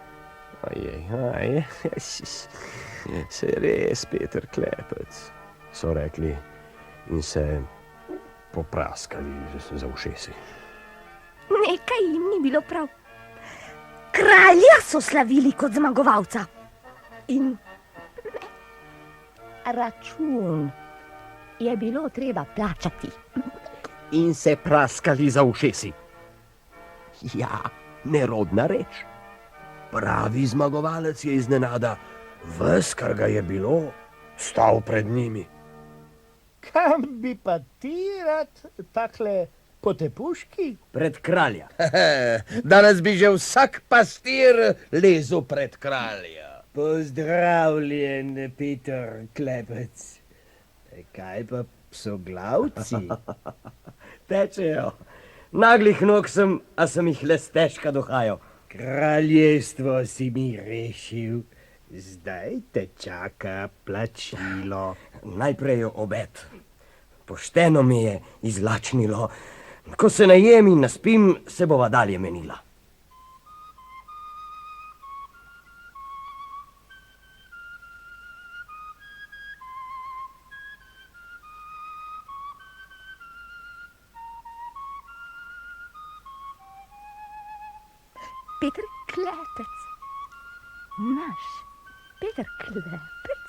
Se res, Peter Klepec, so rekli in se popraskali za ušesi. Nekaj jim ni bilo prav. Kralja so slavili kot zmagovalca. In račun je bilo treba plačati. In se praskali za ušesi. Ja, nerodna reč. Pravi zmagovalec je iznenada ves, kar ga je bilo, stal pred njimi. Kam bi pa ti rad takle po te puški? Pred kralja. Danes bi že vsak pastir lezel pred kralja. Pozdravljen, Peter Klepec. Kaj pa psoglavci? Tečejo. Naglih nog sem, a sem jih le stežka dohajal. Kraljestvo si mi rešil. Zdaj te čaka plačilo. Najprej obed. Pošteno me je izlačnilo. Ko se najem in naspim, se bova dalje menila. Peter Klepec, naš Peter Klepec,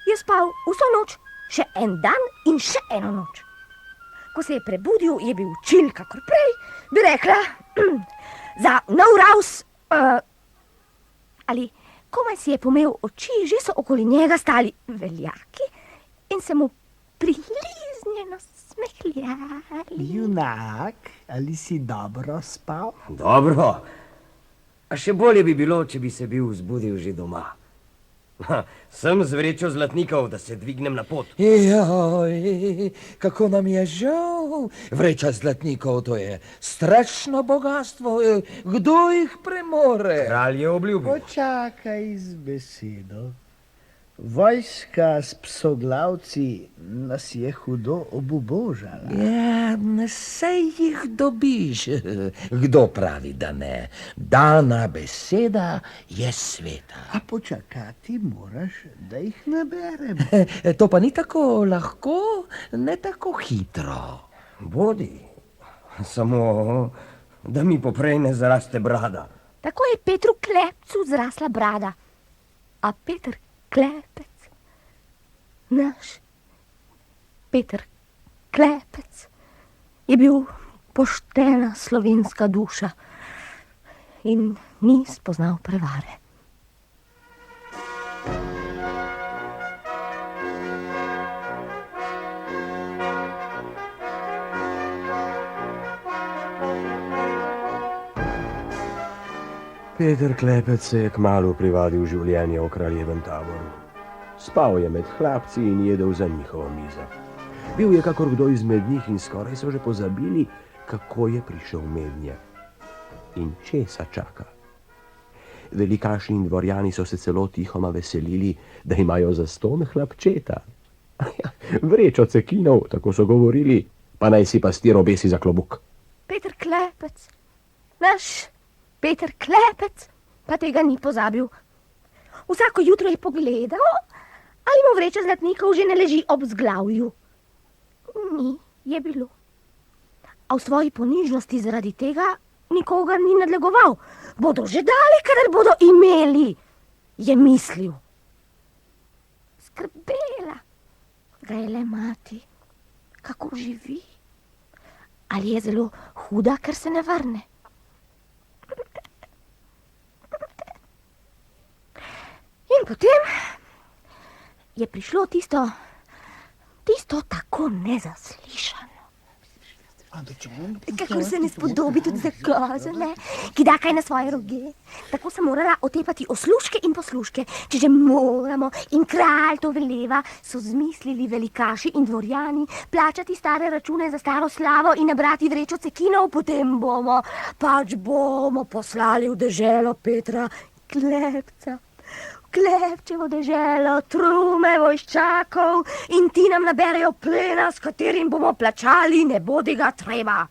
je spal vso noč, še en dan in še eno noč. Ko se je prebudil, je bil čil kakor prej, bi rekla, za nov raus, ali komaj si je pomel oči, že so okoli njega stali veljaki in se mu priliznjeno smehljali. Junak, ali si dobro spal? Dobro. A še bolje bi bilo, če bi se bil zbudil že doma. Sem z vrečo zlatnikov, da se dvignem na pot. Joj, kako nam je žal. Vreča zlatnikov, to je strašno bogatstvo. Kdo jih premore? Kralj je obljubil. Počakaj z besedo. Vojska s psoglavci nas je hudo obubožala. Ja, sej jih dobiš. Kdo pravi, da ne? Dana beseda je sveta. A počakati moraš, da jih naberem. To pa ni tako lahko, ne tako hitro. Bodi, samo da mi poprej ne zraste brada. Tako je Petru Klepcu zrasla brada. A Peter Klepec, naš Peter Klepec, je bil poštena slovenska duša in ni spoznal prevare. Peter Klepec se je kmalu privadil življenja v kraljevem taboru. Spal je med hlapci in jedel za njihovo mizo. Bil je kakor kdo izmed njih in skoraj so že pozabili, kako je prišel mednje. In česa čaka? Velikaši in dvorjani so se celo tihoma veselili, da imajo zastonj hlapčeta. Vrečo cekinov, tako so govorili, pa naj si pastir obesi za klobuk. Peter Klepec, naš Peter Klepec, pa tega ni pozabil. Vsako jutro je pogledal, ali mu vreča zlatnikov že ne leži ob zglavju. Ni je bilo. A v svoji ponižnosti zaradi tega nikogar ni nadlegoval. Bodo že dali, kadar bodo imeli, je mislil. Skrbela ga je le mati, kako živi. Ali je zelo huda, ker se ne vrne. In potem je prišlo tisto tako nezaslišano. Kako se ne spodobi tudi za kozo, ne? Ki da kaj na svoje roge. Tako sem morala otepati oslužke in poslužke. Če že moramo in kralj to veleva, so zmislili velikaši in dvorjani plačati stare račune za staro slavo in nabrati vrečo cekinov, potem bomo poslali v deželo Petra Klepca. Klepčevo deželo, trume vojščakov in ti nam naberejo plena, s katerim bomo plačali, ne bodi ga treba.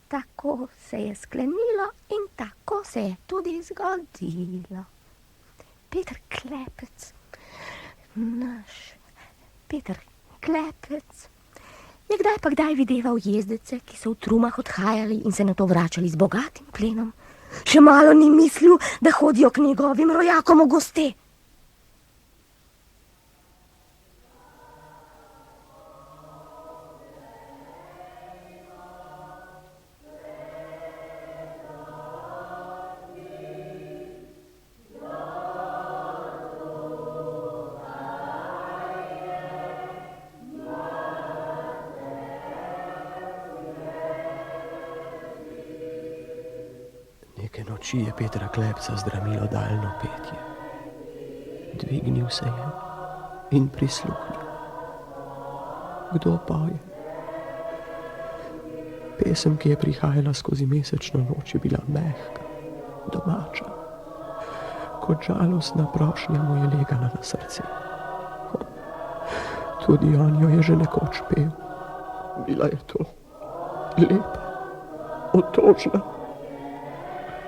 tako se je sklenilo in tako se je tudi zgodilo. Peter Klepec, naš Peter Klepec, je kdaj pa kdaj videval jezdece, ki so v trumah odhajali in se nato vračali z bogatim plenom. Še malo ni mislil, da hodijo k njegovim rojakom v goste. Neke noči je Petra Klepca zdramilo daljno petje. Dvignil se je in prisluhnil. Kdo poje? Pesem, ki je prihajala skozi mesečno noč, je bila mehka, domača. Kot žalostna prošnja mu je legala na srce. Tudi on jo je že nekoč pel. Bila je to lepa, otožna,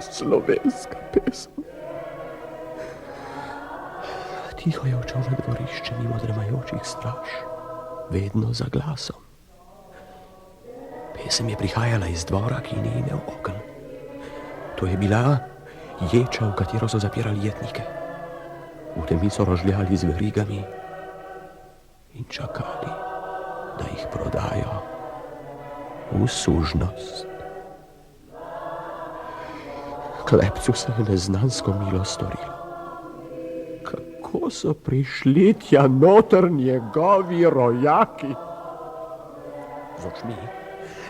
slovenska pesem. Tiho je odšel na dvorišče mimo dremajočih straž, vedno za glasom. Pesem je prihajala iz dvora, ki ni imel oken. To je bila ječa, v katero so zapirali jetnike. V temi so rožljali z verigami in čakali, da jih prodajo v sužnost. Klepcu se je neznansko milo storilo. Kako so prišli tja noter njegovi rojaki? Z očmi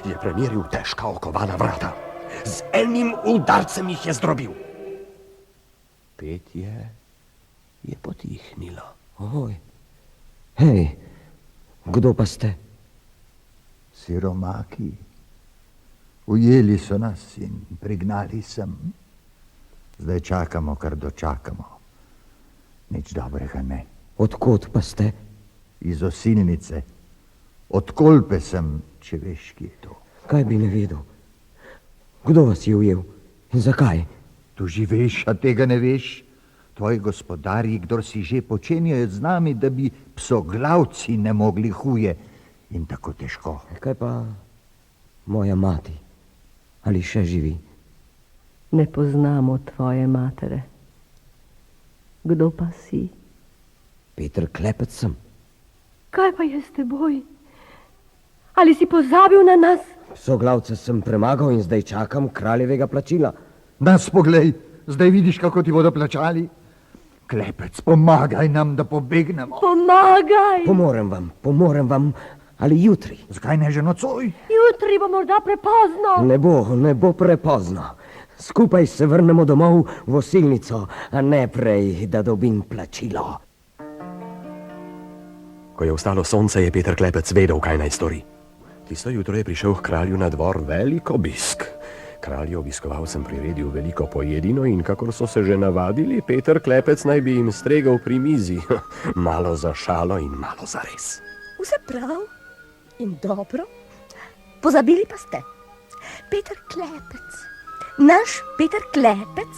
je premeril težka okovana vrata. Z enim udarcem jih je zdrobil. Petje je potihnilo. Oj, hej, kdo pa ste? Siromaki. Ujeli so nas in prignali sem. Zdaj čakamo, kar dočakamo. Nič dobrega ne. Odkot pa ste? Iz Osilnice. Od Kolpe sem, če veš, kje je to. Kaj bi ne vedel? Kdo vas je ujel in zakaj? Tu živiš, a tega ne veš. Tvoji gospodarji, kdor si že, počenjajo z nami, da bi psoglavci ne mogli huje in tako težko. Kaj pa moja mati? Ali še živi? Ne poznamo tvoje matere. Kdo pa si? Peter Klepec sem. Kaj pa je s teboj? Ali si pozabil na nas? Soglavce sem premagal in zdaj čakam kraljevega plačila. Nas poglej, zdaj vidiš, kako ti bodo plačali. Klepec, pomagaj nam, da pobegnemo. Pomagaj! Pomorem vam, ali jutri. Zakaj ne že nocoj? Jutri bo morda prepozno. Ne bo prepozno. Skupaj se vrnemo domov v Osilnico, a ne prej, da dobim plačilo. Ko je vstalo sonce, je Peter Klepec vedel, kaj naj stori. Tisto jutro je prišel k kralju na dvor velik obisk. Kralj je obiskovalcem priredil veliko pojedino in kakor so se že navadili, Peter Klepec naj bi jim stregel pri mizi. Malo za šalo in malo za res. Vse prav in dobro. Pozabili pa ste. Peter Klepec, naš Peter Klepec,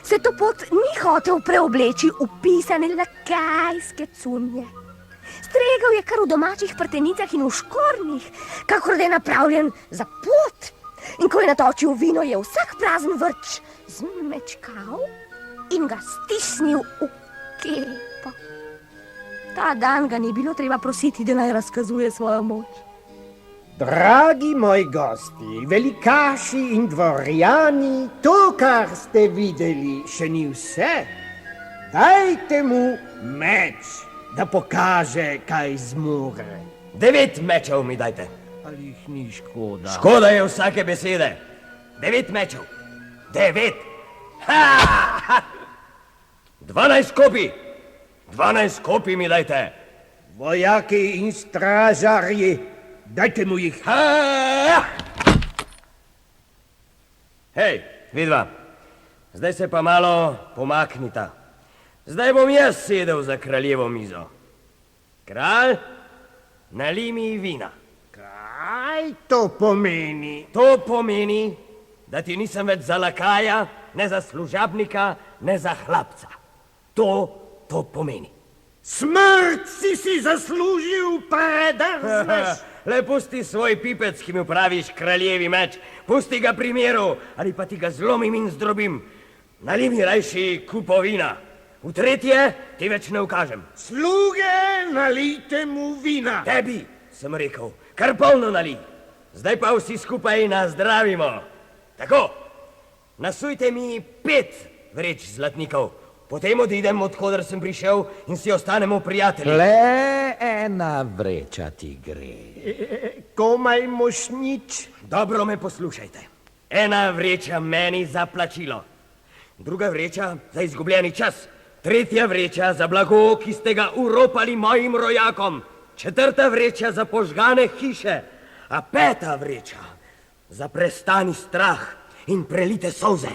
se to pot ni hotel preobleči v pisane lakajske cunje. Stregal je kar v domačih prtenicah in v škornjih, kakor da je napravljen za pot. In ko je natočil vino, je vsak prazen vrč zmečkal in ga stisnil v kepo. Ta dan ga ni bilo treba prositi, da naj razkazuje svojo moč. Dragi moji gosti, velikaši in dvorjani, to, kar ste videli, še ni vse. Dajte mu meč, da pokaže, kaj zmore. 9 mečev mi dajte. Ali jih ni škoda? Škoda je vsake besede. 9 mečev. 9. 12 kopij. 12 kopij mi dajte. Vojaki in stražarji, dajte mu jih. Hej, vidva, zdaj se pa malo pomaknita. Zdaj bom jaz sedel za kraljevo mizo. Kralj, nalij mi vina. Kaj? Kaj to pomeni? To pomeni, da ti nisem več za lakaja, ne za služabnika, ne za hlapca. To pomeni. Smrt si zaslužil, predrzneš. Le pusti svoj pipec, ki mi praviš kraljevi meč. Pusti ga pri miru, ali pa ti ga zlomim in zdrobim. Nalij mi rajši kupovina. V tretje ti več ne ukažem. Sluge, nalijte mu vina. Tebi, sem rekel, kar polno nalij. Zdaj pa vsi skupaj nazdravimo. Tako, nasujte mi 5 vreč zlatnikov. Potem odidem, odkoder sem prišel in si ostanemo prijatelji. Le ena vreča ti gre. Komaj moš nič. Dobro me poslušajte. Ena vreča meni za plačilo. Druga vreča za izgubljeni čas. Tretja vreča za blago, ki ste ga uropali mojim rojakom. Četrta vreča za požgane hiše. A 5. vreča za prestani strah in prelite solze.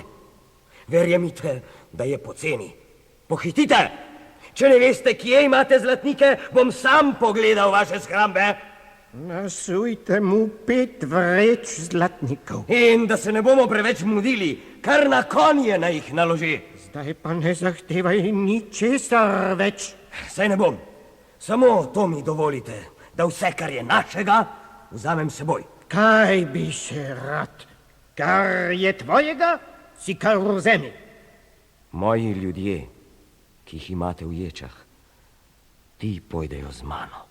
Verjemite, da je poceni. Pohitite! Če ne veste, kje imate zlatnike, bom sam pogledal vaše shrambe. Nasujte mu 5 vreč zlatnikov. In da se ne bomo preveč mudili, kar na konje na jih naloži. Zdaj pa ne zahtevaj ničesar več. Saj ne bom. Samo to mi dovolite, da vse, kar je našega, vzamem seboj. Kaj bi še rad? Kar je tvojega, si kar vzemi. Moji ljudje, ki jih imate v ječah, ti pojdejo z mano.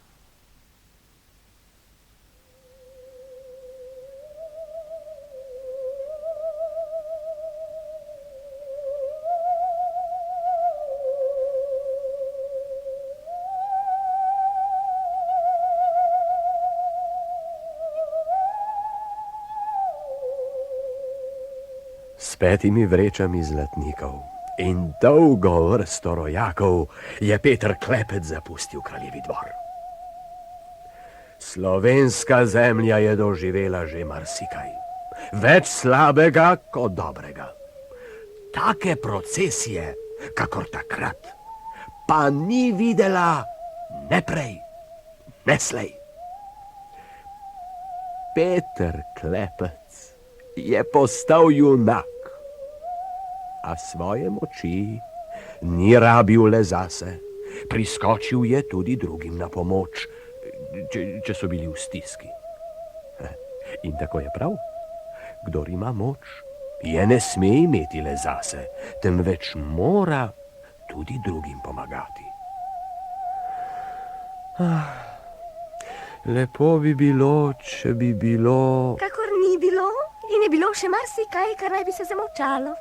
S 5 vrečami zlatnikov in dolgo vrsto rojakov je Peter Klepec zapustil kraljevi dvor. Slovenska zemlja je doživela že marsikaj. Več slabega kot dobrega. Take procesije, kakor takrat, pa ni videla ne prej, ne slej. Peter Klepec je postal junak, a svoje moči ni rabil le zase. Priskočil je tudi drugim na pomoč, če so bili v stiski. In tako je prav. Kdor ima moč, je ne sme imeti le zase, temveč mora tudi drugim pomagati. Lepo bi bilo, če bi bilo... Kakor ni bilo in je bilo še marsikaj, kar naj bi se zamolčalo.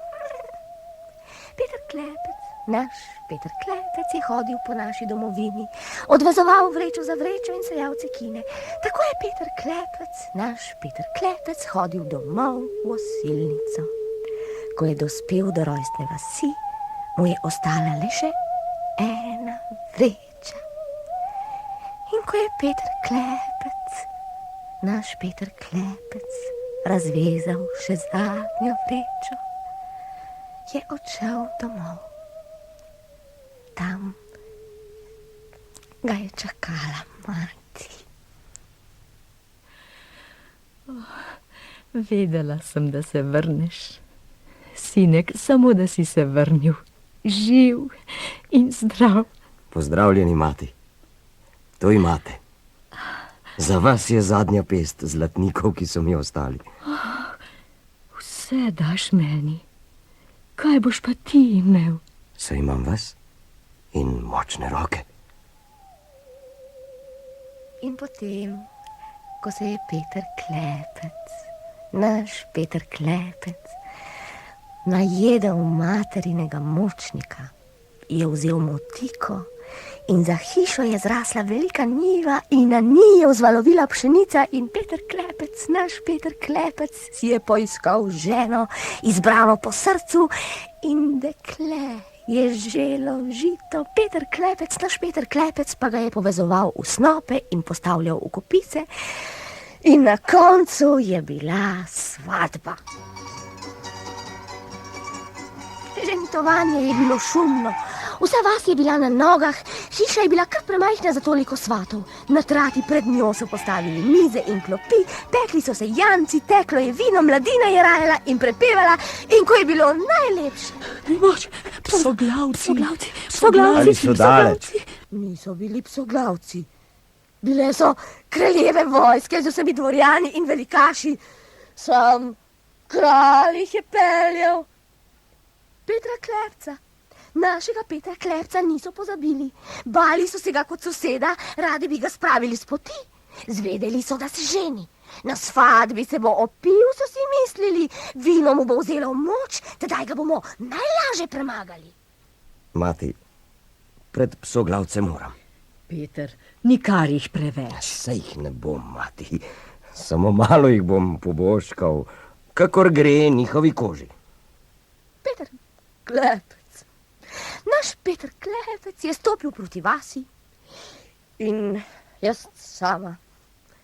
Peter Klepec, naš Peter Klepec je hodil po naši domovini, odvezoval vrečo za vrečo in sejal cekine. Tako je Peter Klepec, naš Peter Klepec, hodil domov v osilnico. Ko je dospel do rojstne vasi, mu je ostala le še ena vreča. In ko je Peter Klepec, naš Peter Klepec, razvezal še zadnjo vrečo, je odšel domov. Tam ga je čakala mati. Vedela sem, da se vrneš. Sinek, samo da si se vrnil. Živ in zdrav. Pozdravljeni, mati. To imate. Za vas je zadnja pest zlatnikov, ki so mi ostali. Vse daš meni. Kaj boš pa ti imel? Saj imam vas in močne roke. In potem, ko se je Peter Klepec, naš Peter Klepec, najedel materinega močnika, je vzel motiko in za hišo je zrasla velika njiva in na njej je vzvalovila pšenica in Peter Klepec, naš Peter Klepec, si je poiskal ženo, izbrano po srcu in dekle je želo žito. Peter Klepec, naš Peter Klepec pa ga je povezoval v snope in postavljal v kopice in na koncu je bila svadba. Žentovanje je bilo šumno, vsa vas je bila na nogah, Hiša je bila kar premajhna za toliko svatov. Na trati pred njo so postavili mize in klopi, pekli so se janci, teklo je vino, mladina je rajala in prepevala, in ko je bilo najlepše. Moč, psoglavci. Ali so daleč? Niso bili psoglavci. Bile so kraljeve vojske z vsemi dvorjani in velikaši. Sam kralj jih je peljal. Petra Klepca. Našega Petra Klepca niso pozabili. Bali so se ga kot soseda, radi bi ga spravili s poti. Zvedeli so, da se ženi. Na svadbi se bo opil, so si mislili. Vino mu bo vzelo moč, tedaj ga bomo najlaže premagali. Mati, pred psoglavce moram. Peter, nikar jih preveč. Saj jih ne bom, mati. Samo malo jih bom pobožkal, kakor gre njihovi koži. Peter Klepec. Naš Peter Klepec je stopil proti vasi in jaz sama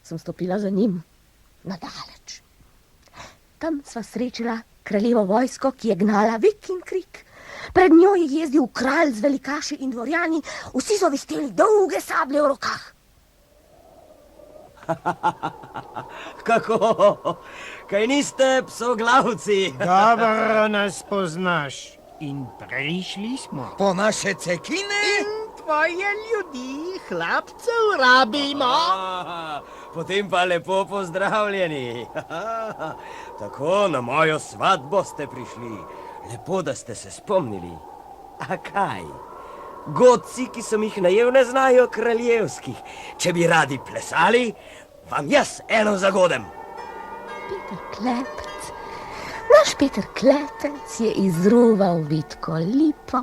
sem stopila za njim nadaleč. Tam sva srečala kraljevo vojsko, ki je gnala vik in krik. Pred njo je jezdil kralj z velikaši in dvorjani, vsi so visteli dolge sablje v rokah. Kako? Kaj niste psoglavci? Dobro nas poznaš. In prišli smo. Po naše cekine? In tvoje ljudi, hlapcev, rabimo. Potem pa lepo pozdravljeni. Tako, na mojo svatbo ste prišli. Lepo, da ste se spomnili. A kaj? Godci, ki sem jih najel, ne znajo kraljevskih. Če bi radi plesali, vam jaz eno zagodem. Peter Klepec. Naš Peter Klepec je izruval vitko lipo,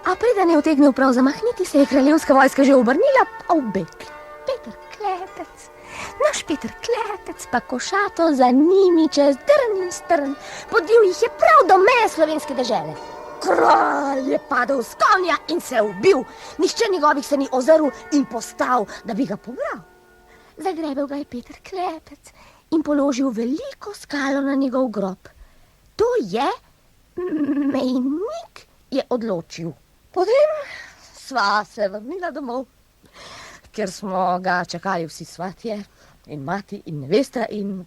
a preden je utegnil prav zamahniti, se je kraljevska vojska že obrnila pa v bek. Peter Klepec, naš Peter Klepec pa košato za njimi čez drn in strn, podil jih je prav do meje slovenske dežele. Kralj je padel s konja in se ubil, nihče njegovih se ni ozrl in postal, da bi ga pobral. Zagrebel ga je Peter Klepec in položil veliko skalo na njegov grob. To je, mejnik je odločil. Potem sva se vrnila domov, ker smo ga čakali vsi svatje in mati in nevesta in...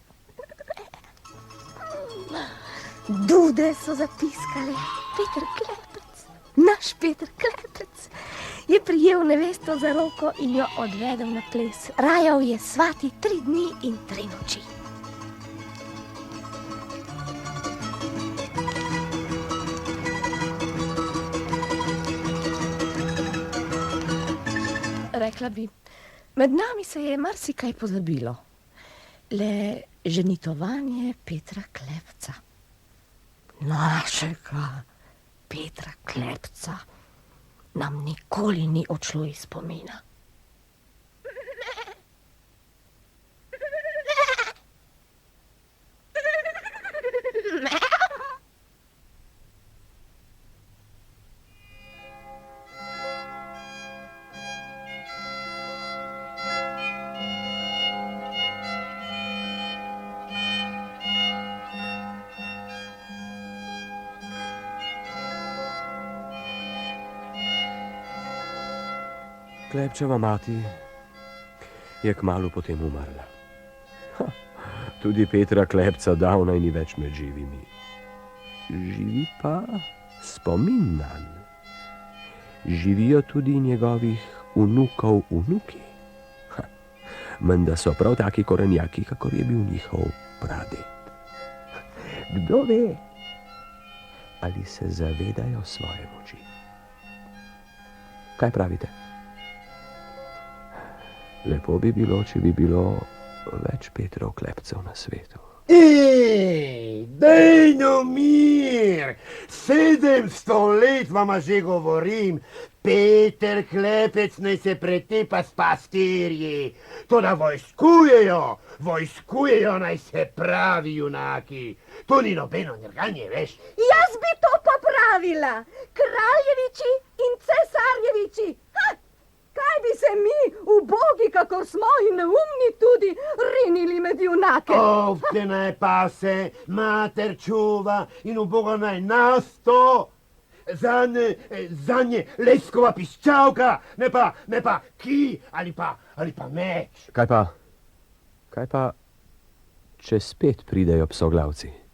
Dude so zapiskale. Peter Klepec, naš Peter Klepec, je prijel nevesto za roko in jo odvedel na ples. Rajal je svati 3 dni in 3 noči. Rekla bi, med nami se je marsikaj pozabilo. Le ženitovanje Petra Klepca. Našega Petra Klepca nam nikoli ni odšlo iz spomina. Klepčeva mati je kmalu potem umrla. Tudi Petra Klepca davnaj ni več med živimi. Živi pa spomin nanj. Živijo tudi njegovih vnukov vnuki. Menda so prav taki korenjaki, kakor je bil njihov praded. Kdo ve, ali se zavedajo svoje moči? Kaj pravite? Lepo bi bilo, če bi bilo več Petrov Klepcev na svetu. Ej, daj no mir! 700 let vama že govorim, Peter Klepec naj se pretepa s pastirji. Toda vojskujejo naj se pravi junaki. To ni nobeno nerganje, veš? Jaz bi to popravila. Kraljeviči in cesarjeviči. Kaj bi se mi, ubogi, kako smo in neumni tudi, rinili med junake? Ovce naj pase, mater čuva in uboga naj nas to. zanje leskova piščalka, ne pa kij ali pa meč. Kaj pa, če spet pridejo psoglavci?